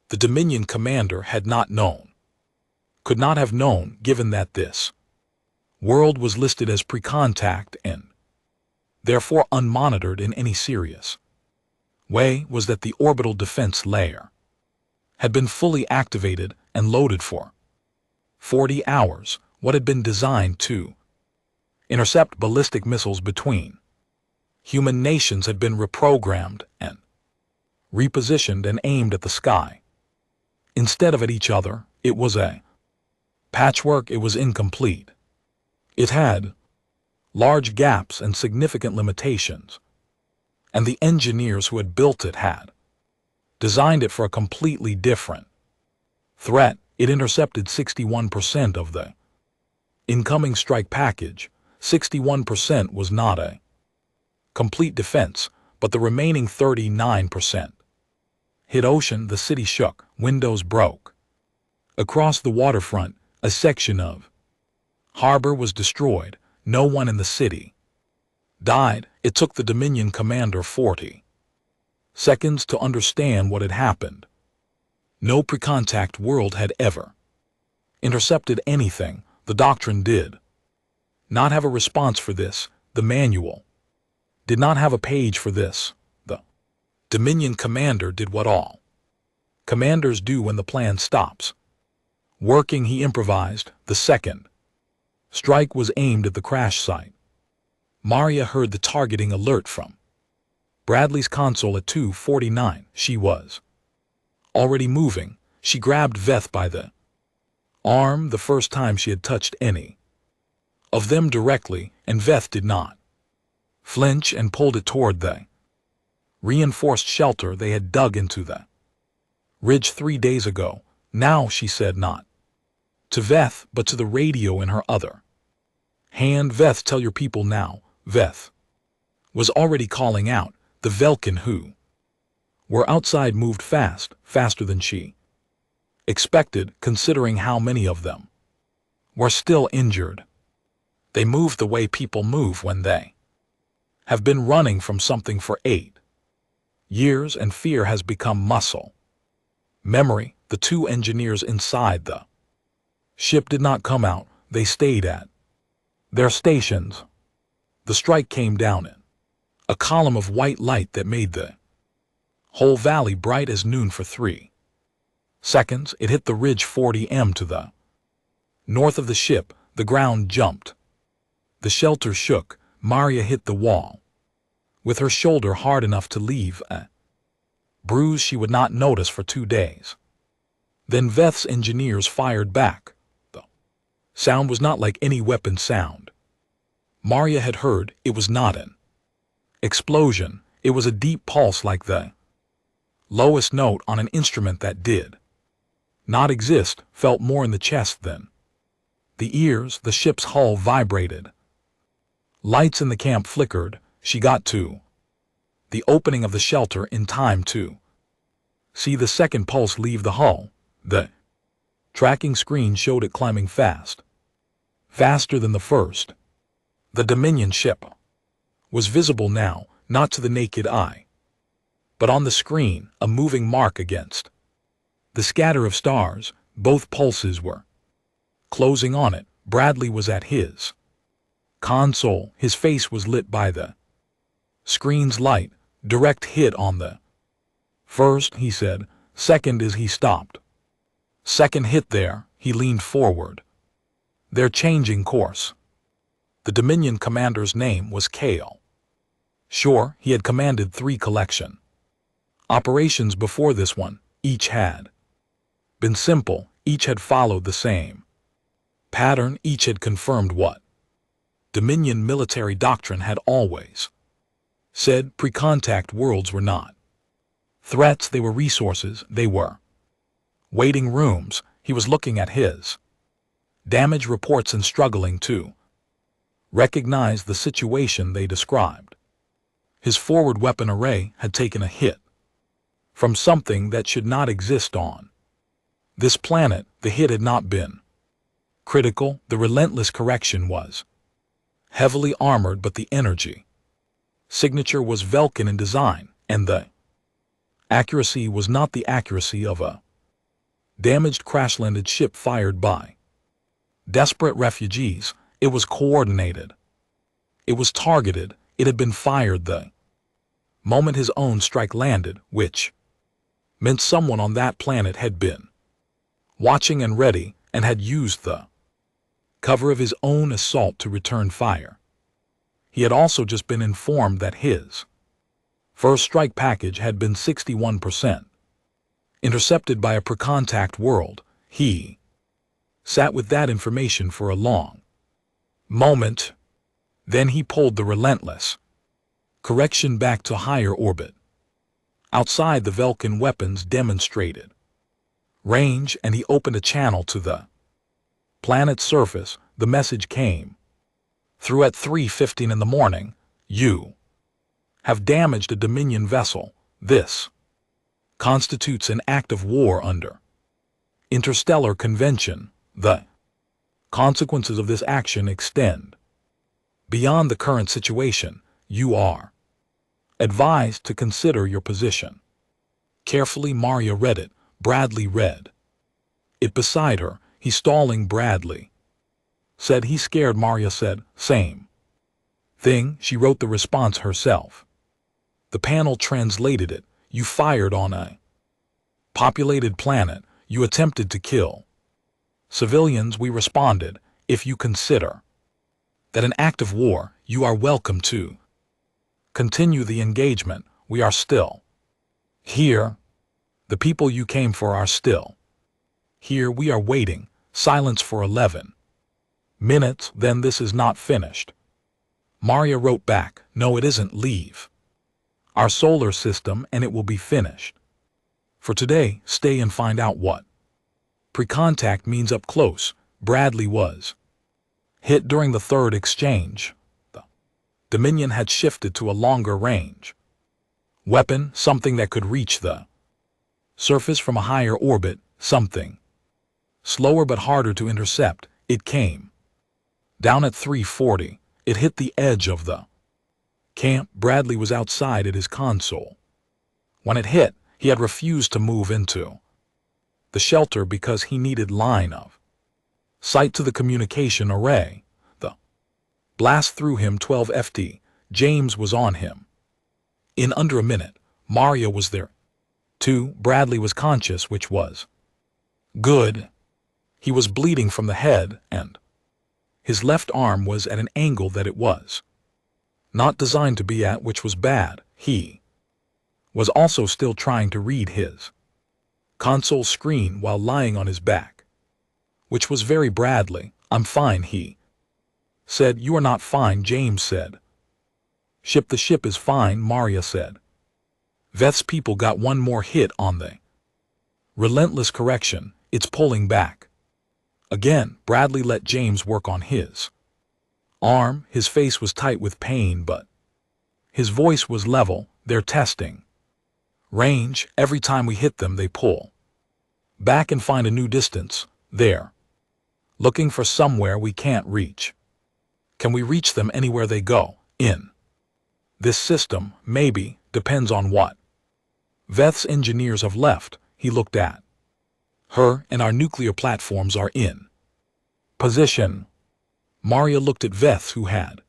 the Dominion commander had not known, could not have known, given that this world was listed as pre-contact and therefore unmonitored in any serious way, was that the orbital defense layer had been fully activated and loaded for 40 hours. What had been designed to intercept ballistic missiles between human nations had been reprogrammed and repositioned and aimed at the sky instead of at each other. It was a patchwork. It was incomplete. It had large gaps and significant limitations, and the engineers who had built it had designed it for a completely different threat. It intercepted 61% of the incoming strike package. 61% was not a complete defense, but the remaining 39% hit ocean. The city shook, windows broke. Across the waterfront, a section of harbor was destroyed. No one in the city died. It took the Dominion commander 40 seconds to understand what had happened. No pre-contact world had ever intercepted anything. The doctrine did not have a response for this. The manual did not have a page for this. The Dominion commander did what all commanders do when the plan stops working. He improvised. The second strike was aimed at the crash site. Maria heard the targeting alert from Bradley's console at 2:49. She was already moving. She grabbed Veth by the arm, the first time she had touched any of them directly, and Veth did not flinch, and pulled it toward the reinforced shelter they had dug into the ridge 3 days ago. Now, she said, not to Veth, but to the radio in her other hand. Veth, tell your people now. Veth was already calling out. The Velkin who were outside moved fast, faster than she expected, considering how many of them were still injured. They moved the way people move when they have been running from something for 8 years, and fear has become muscle memory. The 2 engineers inside the ship did not come out. They stayed at their stations. The strike came down in a column of white light that made the whole valley bright as noon for 3 seconds. It hit the ridge 40 m to the north of the ship. The ground jumped. The shelter shook. Maria hit the wall with her shoulder hard enough to leave a bruise she would not notice for 2 days. Then Veth's engineers fired back. The sound was not like any weapon sound Maria had heard. It was not an explosion. It was a deep pulse, like the lowest note on an instrument that did not exist, felt more in the chest than the ears. The ship's hull vibrated. Lights in the camp flickered. She got to the opening of the shelter in time to see the second pulse leave the hull. The Tracking screen showed it climbing fast. Faster than the first. The Dominion ship was visible now, not to the naked eye, but on the screen, a moving mark against the scatter of stars. Both pulses were closing on it. Bradley was at his console. His face was lit by the screen's light. Direct hit on the first, he said. Second is he stopped. Second hit there, he leaned forward. They're changing course. The Dominion commander's name was Kale. Sure, he had commanded 3 collection operations before this one. Each had been simple. Each had followed the same pattern. Each had confirmed what Dominion military doctrine had always said. Pre-contact worlds were not threats, they were resources. They were waiting rooms. He was looking at his damage reports and struggling to recognize the situation they described. His forward weapon array had taken a hit from something that should not exist on this planet. The hit had not been critical. The relentless correction was heavily armored, but the energy signature was Vulcan in design, and the accuracy was not the accuracy of a damaged crash-landed ship fired by desperate refugees. It was coordinated. It was targeted. It had been fired the moment his own strike landed, which meant someone on that planet had been watching and ready, and had used the cover of his own assault to return fire. He had also just been informed that his first strike package had been 61% intercepted by a pre-contact world. He sat with that information for a long moment. Then he pulled the relentless correction back to higher orbit. Outside, the Vulcan weapons demonstrated range, and he opened a channel to the planet's surface. The message came through at 3:15 in the morning. You have damaged a Dominion vessel. This constitutes an act of war under interstellar convention. The consequences of this action extend beyond the current situation. You are advised to consider your position carefully. Maria read it. Bradley read it beside her. He's stalling. Bradley said he scared. Maria said, same thing. She wrote the response herself. The panel translated it. You fired on a populated planet. You attempted to kill civilians. We responded. If you consider that an act of war, you are welcome to continue the engagement. We are still here. The people you came for are still here. We are waiting. Silence for 11 minutes. Then this is not finished. Maria wrote back, no, it isn't. Leave our solar system and it will be finished. For today, stay and find out what pre-contact means up close. Bradley was hit during the third exchange. The Dominion had shifted to a longer range weapon, something that could reach the surface from a higher orbit, something slower but harder to intercept. It came down at 3:40. It hit the edge of the camp. Bradley was outside at his console. When it hit, he had refused to move into the shelter because he needed line of sight to the communication array. The blast threw him 12 FT. James was on him. In under a minute, Maria was there too. Bradley was conscious, which was good. He was bleeding from the head, and his left arm was at an angle that it was not designed to be at, which was bad. He was also still trying to read his console screen while lying on his back, which was very Bradley. I'm fine, he said. You are not fine, James said. The ship is fine, Maria said. Veth's people got one more hit on the relentless correction. It's pulling back. Again, Bradley let James work on his arm. His face was tight with pain, but his voice was level. They're testing range. Every time we hit them, they pull back and find a new distance. There. Looking for somewhere we can't reach. Can we reach them anywhere they go? In this system, maybe, depends on what. Veth's engineers have left. He looked at her, and our nuclear platforms are in position. Maria looked at Veth, who had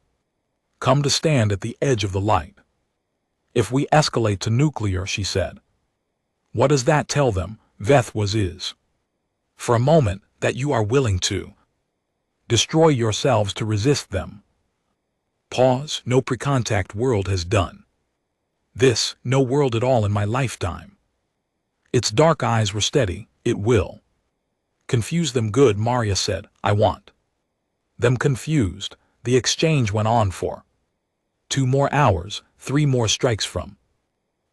come to stand at the edge of the light. If we escalate to nuclear, she said. What does that tell them? Veth is. For a moment, that you are willing to destroy yourselves to resist them. Pause. No pre-contact world has done this, no world at all in my lifetime. Its dark eyes were steady. It will confuse them. Good, Maria said. I want them confused. The exchange went on for 2 more hours, 3 more strikes from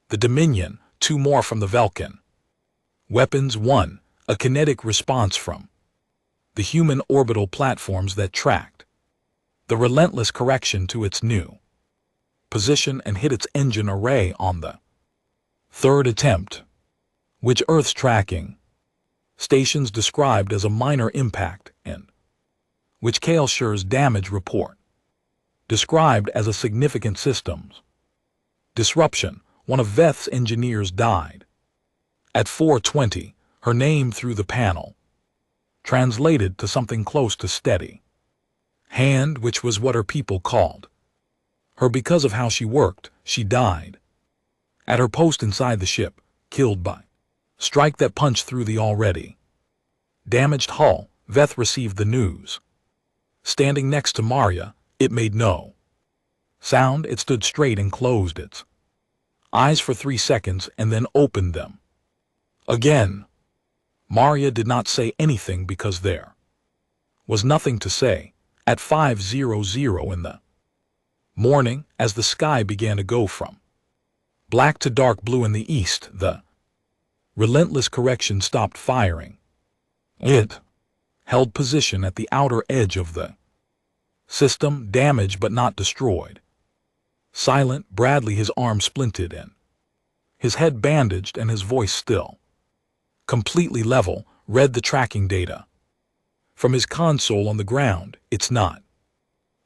the Dominion, 2 more from the Vulcan. Weapons 1, a kinetic response from the human orbital platforms that tracked the relentless correction to its new position and hit its engine array on the 3rd attempt, which Earth's tracking stations described as a minor impact and which Kaelsher's damage report described as a significant systems disruption. One of Veth's engineers died. At 4:20, her name through the panel translated to something close to steady hand, which was what her people called her because of how she worked. She died at her post inside the ship, killed by strike that punched through the already damaged hull. Veth received the news. Standing next to Maria, it made no sound. It stood straight and closed its eyes for 3 seconds and then opened them again. Maria did not say anything because there was nothing to say. At 5:00 in the morning, as the sky began to go from black to dark blue in the east, the relentless correction stopped firing. It held position at the outer edge of the system, damaged but not destroyed. Silent, Bradley, his arm splinted and his head bandaged and his voice still completely level, read the tracking data from his console on the ground. It's not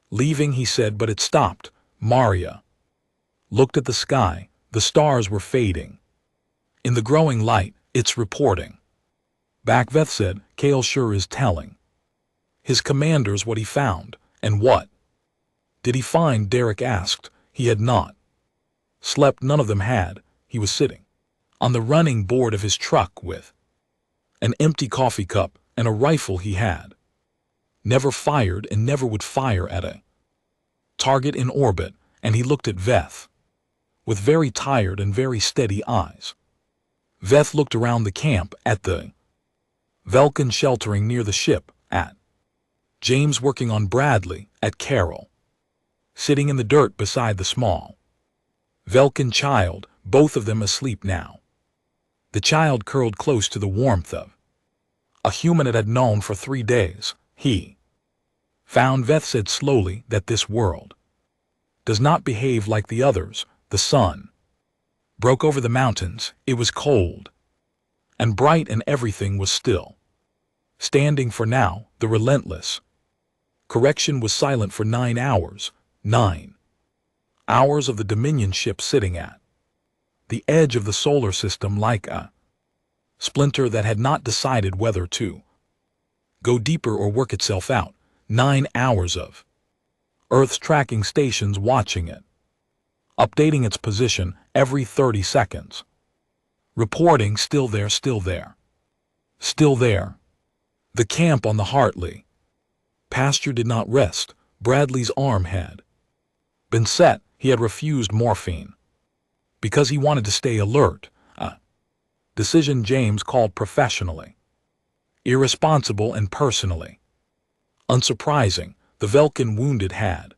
leaving, he said, but it stopped. Maria looked at the sky. The stars were fading. In the growing light, it's reporting back. Veth said, Kaelsher is telling his commanders what he found. And what did he find? Derek asked. He had not slept. None of them had. He was sitting on the running board of his truck with an empty coffee cup and a rifle he had never fired and never would fire at a target in orbit, and he looked at Veth with very tired and very steady eyes. Veth looked around the camp, at the Vulcan sheltering near the ship, at James working on Bradley, at Carol sitting in the dirt beside the small Vulcan child, both of them asleep now. The child curled close to the warmth of a human it had known for 3 days. He found, Veth said slowly, that this world does not behave like the others. The sun broke over the mountains. It was cold and bright, and everything was still. Standing for now, the relentless correction was silent for 9 hours. 9 hours of the Dominion ship sitting at the edge of the solar system like a splinter that had not decided whether to go deeper or work itself out. 9 hours of Earth's tracking stations watching it, updating its position every 30 seconds. Reporting, still there, still there, still there. The camp on the Hartley pasture did not rest. Bradley's arm had been set. He had refused morphine because he wanted to stay alert, a decision James called professionally irresponsible and personally unsurprising. The Vulcan wounded had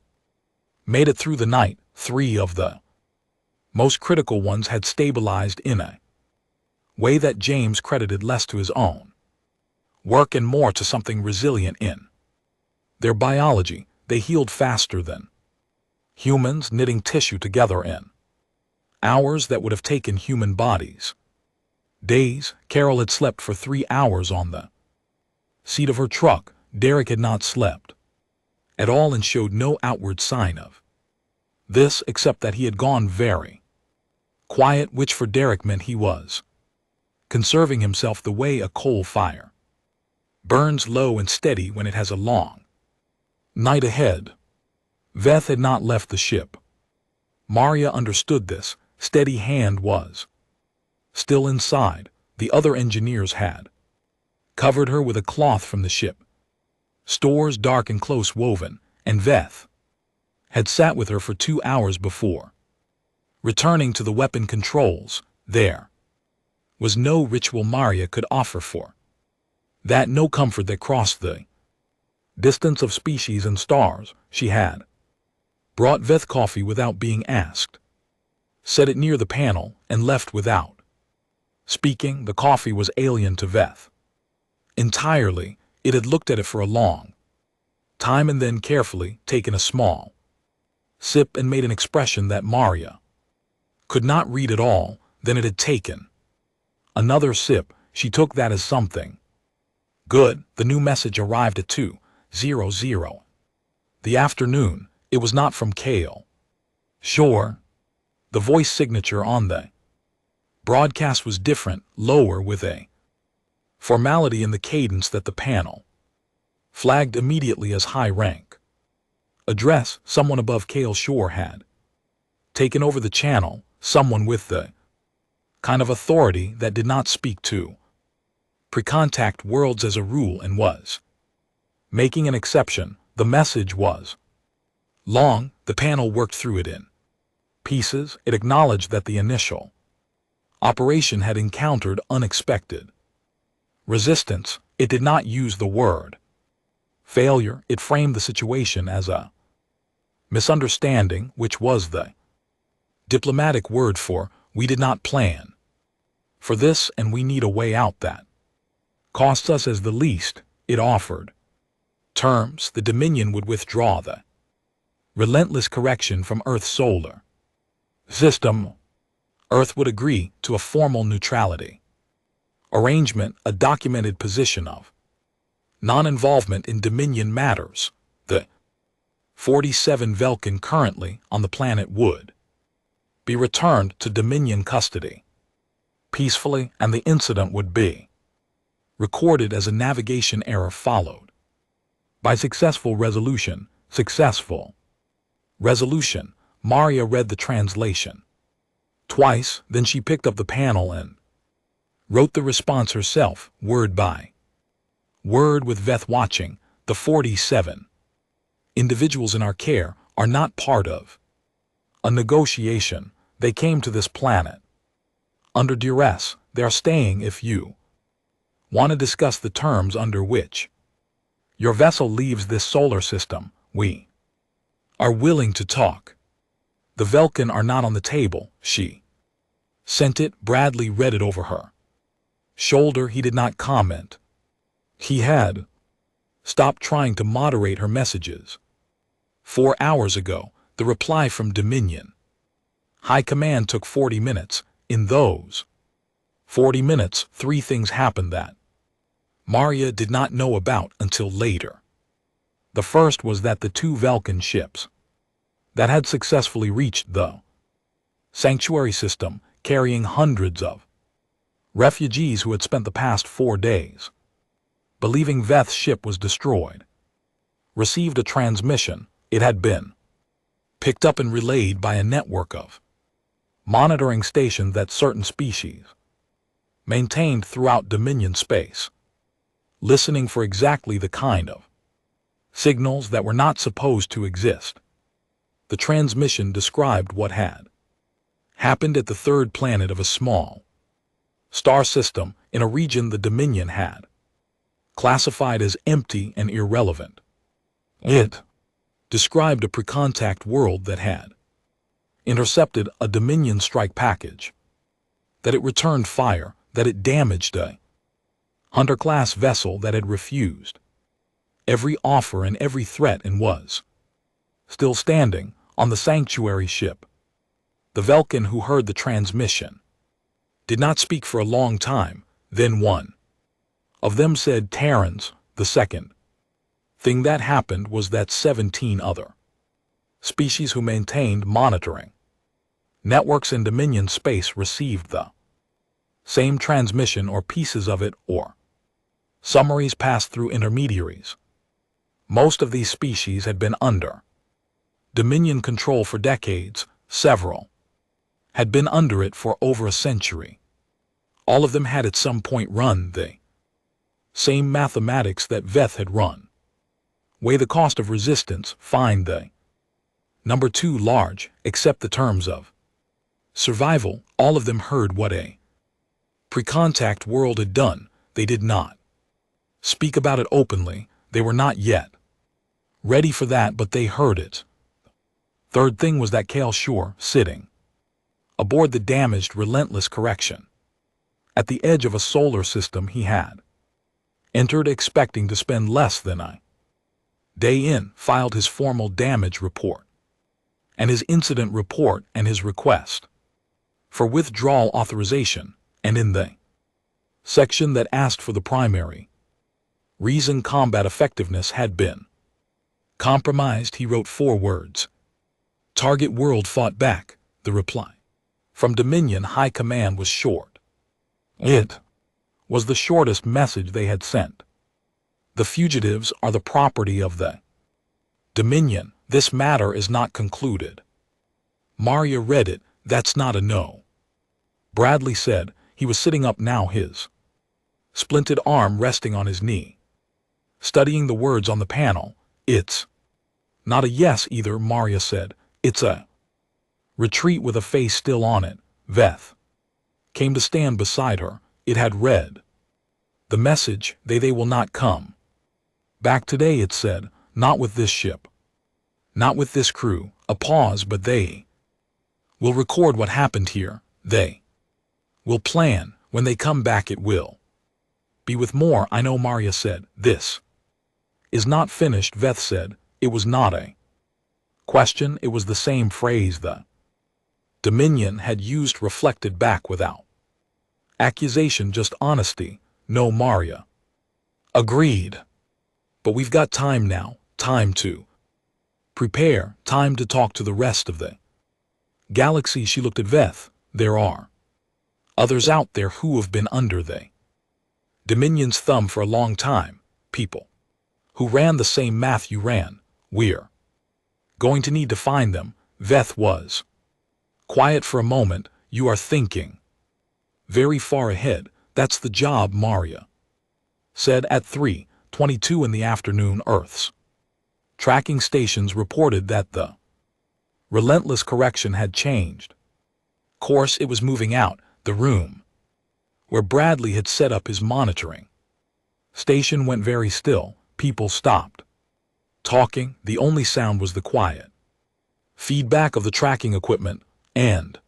made it through the night. 3 of the most critical ones had stabilized in a way that James credited less to his own work and more to something resilient in their biology. They healed faster than humans, knitting tissue together in hours that would have taken human bodies days. Carol had slept for 3 hours on the seat of her truck, Derek had not slept at all and showed no outward sign of this except that he had gone very quiet, which for Derek meant he was conserving himself the way a coal fire burns low and steady when it has a long night ahead. Veth had not left the ship. Maria understood this. Steady hand was still inside. The other engineers had covered her with a cloth from the ship. Stores dark and close woven, and Veth had sat with her for 2 hours before returning to the weapon controls. There was no ritual Maria could offer for that, no comfort that crossed the distance of species and stars. She had brought Veth coffee without being asked, set it near the panel, and left without speaking. The coffee was alien to Veth entirely. It had looked at it for a long time and then carefully taken a small sip and made an expression that Maria could not read at all. Then it had taken another sip. She took that as something good. The new message arrived at 2:00 the afternoon. It was not from Kale. Sure. The voice signature on the broadcast was different, lower, with a formality in the cadence that the panel flagged immediately as high rank. Address. Someone above Kale Shore had taken over the channel, someone with the kind of authority that did not speak to pre-contact worlds as a rule and was making an exception. The message was long. The panel worked through it in pieces. It acknowledged that the initial operation had encountered unexpected resistance. It did not use the word failure. It framed the situation as a misunderstanding, which was the diplomatic word for we did not plan for this and we need a way out that costs us as the least. It offered terms. The Dominion would withdraw the relentless correction from Earth's solar system. Earth would agree to a formal neutrality arrangement, a documented position of non-involvement in Dominion matters. The 47 Velkin currently on the planet would be returned to Dominion custody peacefully, and the incident would be recorded as a navigation error followed by successful resolution. Successful resolution. Maria read the translation twice, then she picked up the panel and wrote the response herself, word by word, with Veth watching. The 47 individuals in our care are not part of a negotiation. They came to this planet under duress. They are staying. If you want to discuss the terms under which your vessel leaves this solar system, we are willing to talk. The Velkin are not on the table. She sent it. Bradley read it over her shoulder. He did not comment. He had stopped trying to moderate her messages 4 hours ago. The reply from Dominion High Command took 40 minutes. In those 40 minutes, 3 things happened that Maria did not know about until later. The first was that the 2 Velkin ships that had successfully reached the sanctuary system, carrying hundreds of refugees who had spent the past 4 days believing Veth's ship was destroyed, received a transmission. It had been picked up and relayed by a network of monitoring stations that certain species maintained throughout Dominion space, listening for exactly the kind of signals that were not supposed to exist. The transmission described what had happened at the 3rd planet of a small star system in a region the Dominion had classified as empty and irrelevant. It described a pre-contact world that had intercepted a Dominion strike package, that it returned fire, that it damaged a Hunter-class vessel that had refused every offer and every threat and was still standing on the sanctuary ship. The Velkin who heard the transmission did not speak for a long time. Then one of them said, "Terrans, The second thing that happened was that 17 other species who maintained monitoring networks in Dominion space received the same transmission or pieces of it, or summaries passed through intermediaries. Most of these species had been under Dominion control for decades, several had been under it for over a century. All of them had at some point run the same mathematics that Veth had run. Weigh the cost of resistance, find the number too large, accept the terms of survival. All of them heard what a pre-contact world had done. They did not speak about it openly. They were not yet ready for that, but they heard it. Third thing was that Kale Shore, sitting aboard the damaged Relentless Correction at the edge of a solar system he had entered expecting to spend less than a day in, filed his formal damage report and his incident report and his request for withdrawal authorization, and in the section that asked for the primary reason combat effectiveness had been compromised, he wrote 4 words. Target world fought back. The reply from Dominion High Command was short. It was the shortest message they had sent. The fugitives are the property of the Dominion. This matter is not concluded. Maria read it. That's not a no. Bradley said. He was sitting up now, his splinted arm resting on his knee, studying the words on the panel. It's not a yes either, Maria said. It's a retreat with a face still on it. Veth came to stand beside her. It had read the message, they will not come back today, it said. Not with this ship. Not with this crew. A pause, but they will record what happened here. They will plan. When they come back it will be with more. I know, Maria said. This is not finished, Veth said. It was not a question, it was the same phrase the Dominion had used, reflected back without accusation, just honesty. No, Maria agreed. But we've got time now, time to prepare, time to talk to the rest of the galaxy. She looked at Veth. There are others out there who have been under the Dominion's thumb for a long time, people who ran the same math you ran. We're going to need to find them. Veth was quiet for a moment. You are thinking very far ahead. That's the job, Maria said. At 3:22 in the afternoon, Earth's tracking stations reported that the Relentless Correction had changed course. It was moving out the room where Bradley had set up his monitoring station went very still. People stopped talking. The only sound was the quiet feedback of the tracking equipment, and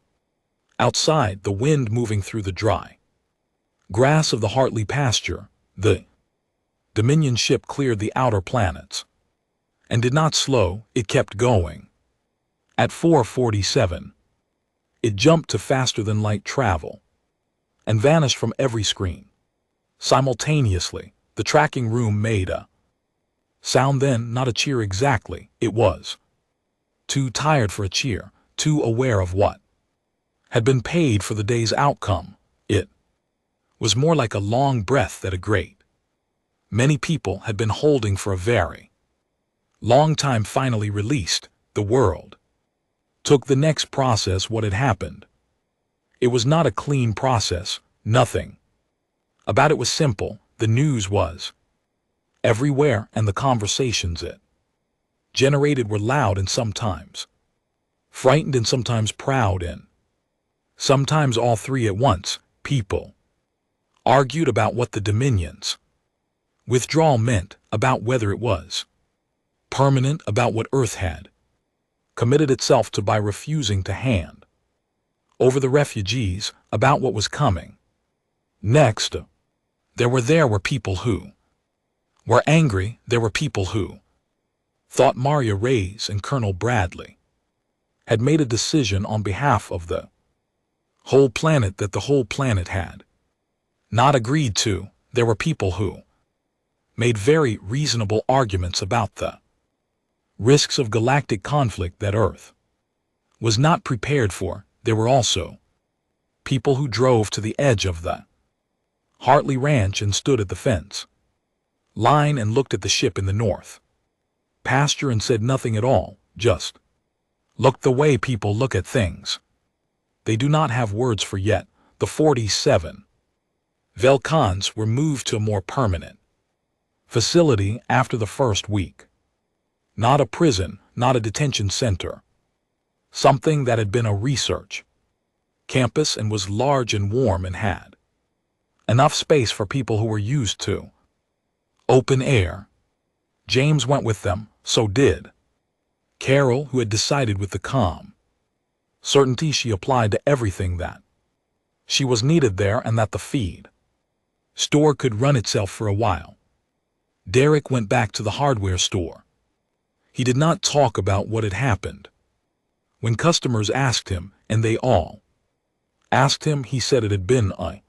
outside, the wind moving through the dry grass of the Hartley pasture. The Dominion ship cleared the outer planets and did not slow. It kept going. At 4:47, it jumped to faster than light travel and vanished from every screen. Simultaneously, the tracking room made a sound, then not a cheer exactly. It was too tired for a cheer, too aware of what had been paid for the day's outcome. It was more like a long breath that a great many people had been holding for a very long time. Finally released, the world took the next process. What had happened? It was not a clean process. Nothing about it was simple. The news was everywhere, and the conversations it generated were loud and sometimes frightened and sometimes proud and sometimes all three at once. People argued about what the Dominion's withdrawal meant, about whether it was permanent, about what Earth had committed itself to by refusing to hand over the refugees, about what was coming next. There were people who were angry. There were people who thought Maria Reyes and Colonel Bradley had made a decision on behalf of the whole planet that the whole planet had not agreed to. There were people who made very reasonable arguments about the risks of galactic conflict that Earth was not prepared for. There were also people who drove to the edge of the Hartley Ranch and stood at the fence line and looked at the ship in the north pasture and said nothing at all, just looked the way people look at things. They do not have words for yet. The 47 Velcons were moved to a more permanent facility after the first week. Not a prison, not a detention center. Something that had been a research campus and was large and warm and had enough space for people who were used to open air. James went with them, so did Carol, who had decided with the calm certainty she applied to everything that she was needed there and that the feed store could run itself for a while. Derek went back to the hardware store. He did not talk about what had happened. When customers asked him, and they all asked him, he said it had been a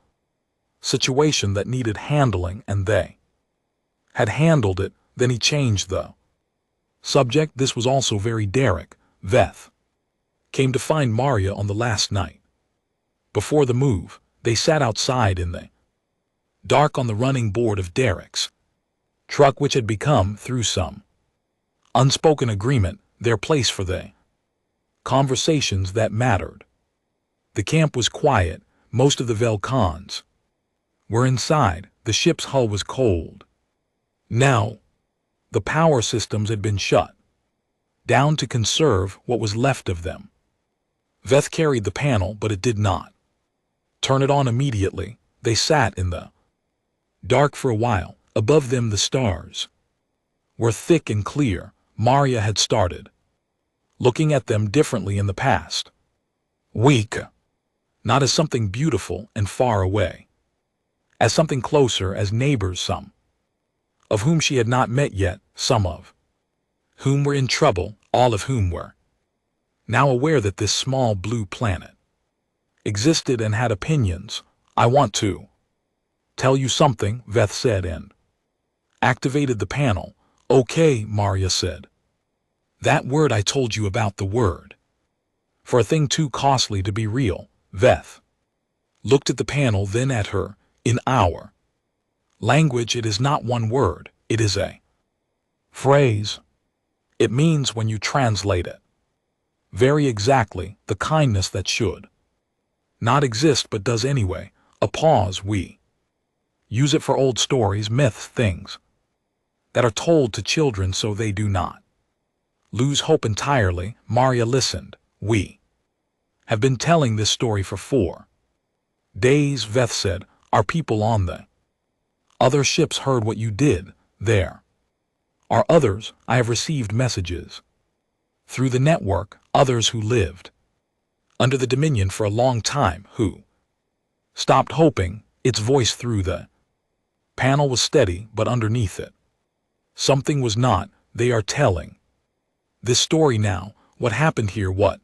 situation that needed handling and they had handled it. Then he changed the subject. This was also very Derek. Veth came to find Maria on the last night. Before the move, they sat outside in the dark on the running board of Derek's truck, which had become, through some unspoken agreement, their place for the conversations that mattered. The camp was quiet. Most of the Velcons were inside. The ship's hull was cold. Now, the power systems had been shut down to conserve what was left of them. Veth carried the panel, but it did not turn it on immediately. They sat in the dark for a while. Above them the stars were thick and clear. Maria had started looking at them differently in the past week, not as something beautiful and far away, as something closer, as neighbors, some of whom she had not met yet, some of whom were in trouble, all of whom were now aware that this small blue planet existed and had opinions. I want to tell you something, Veth said, and activated the panel. Okay, Maria said. That word I told you about, the word for a thing too costly to be real. Veth looked at the panel, then at her. In our language, it is not one word, it is a phrase. It means, when you translate it very exactly, the kindness that should not exist but does anyway. A pause. We use it for old stories, myths, things that are told to children so they do not lose hope entirely. Maria listened. We have been telling this story for 4 days, Veth said. Our people on the other ships heard what you did. There are others. I have received messages through the network, others who lived under the Dominion for a long time, who stopped hoping. Its voice through the panel was steady, but underneath it something was not. They are telling this story now. What happened here, what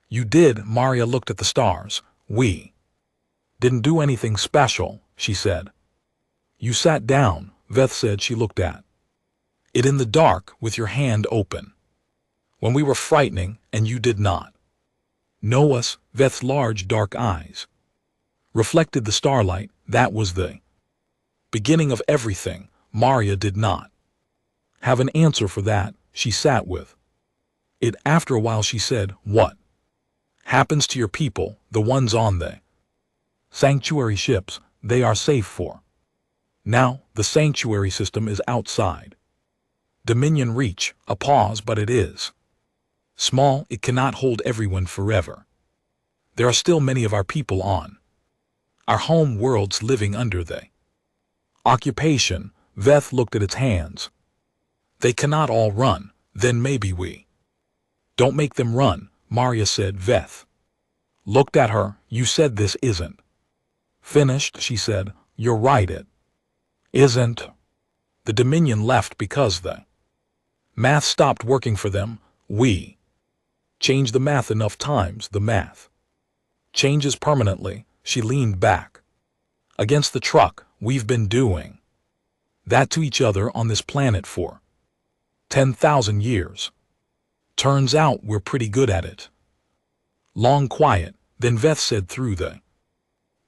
you did. Maria looked at the stars. We didn't do anything special, she said. You sat down, Veth said. She looked at it in the dark with your hand open. When we were frightening, and you did not know us. Veth's large dark eyes reflected the starlight. That was the beginning of everything. Maria did not have an answer for that. She sat with it. After a while she said, what happens to your people, the ones on the sanctuary ships? They are safe for now. The sanctuary system is outside Dominion reach. A pause. But it is small. It cannot hold everyone forever. There are still many of our people on our home worlds living under the occupation. Veth looked at its hands. They cannot all run. Then maybe we don't make them run, Maria said. Veth looked at her. You said this isn't finished, she said. You're right, it isn't. The Dominion left because the math stopped working for them. We changed the math enough times. The math changes permanently. She leaned back against the truck. We've been doing that to each other on this planet for 10,000 years. Turns out we're pretty good at it. Long quiet, then Veth said through the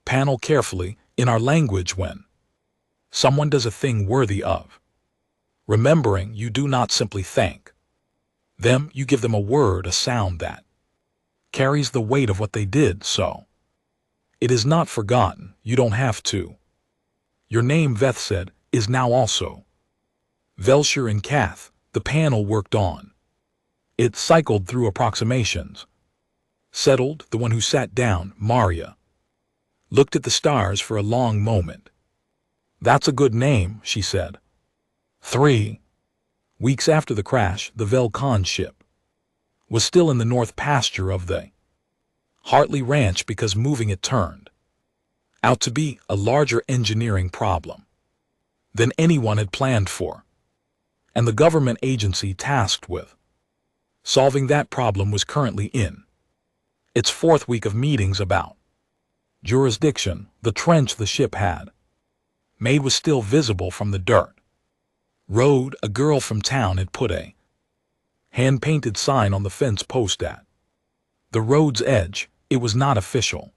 panel carefully, in our language, when someone does a thing worthy of remembering, you do not simply thank them, you give them a word, a sound that carries the weight of what they did, so it is not forgotten. You don't have to. Your name, Veth said, is now also Velshire and Kath. The panel worked on. It cycled through approximations. Settled, the one who sat down, Maria, looked at the stars for a long moment. That's a good name, she said. 3 weeks after the crash, the Velcon ship was still in the north pasture of the Hartley Ranch because moving it turned out to be a larger engineering problem than anyone had planned for, and the government agency tasked with solving that problem was currently in its 4th week of meetings about jurisdiction. The trench the ship had made was still visible from the dirt road. A girl from town had put a hand-painted sign on the fence post at the road's edge. It was not official.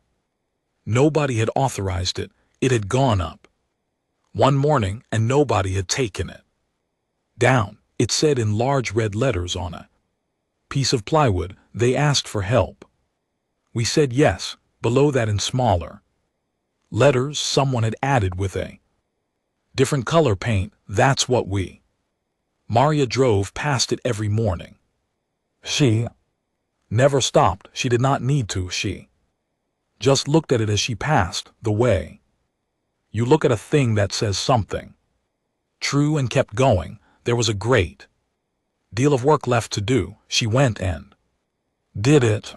Nobody had authorized it. It had gone up one morning and nobody had taken it down. It said in large red letters on a piece of plywood, they asked for help. We said yes. Below that in smaller letters someone had added with a different color paint, that's what we. Maria drove past it every morning. She never stopped. She did not need to. She just looked at it as she passed, the way you look at a thing that says something true, and kept going. There was a great deal of work left to do. She went and did it.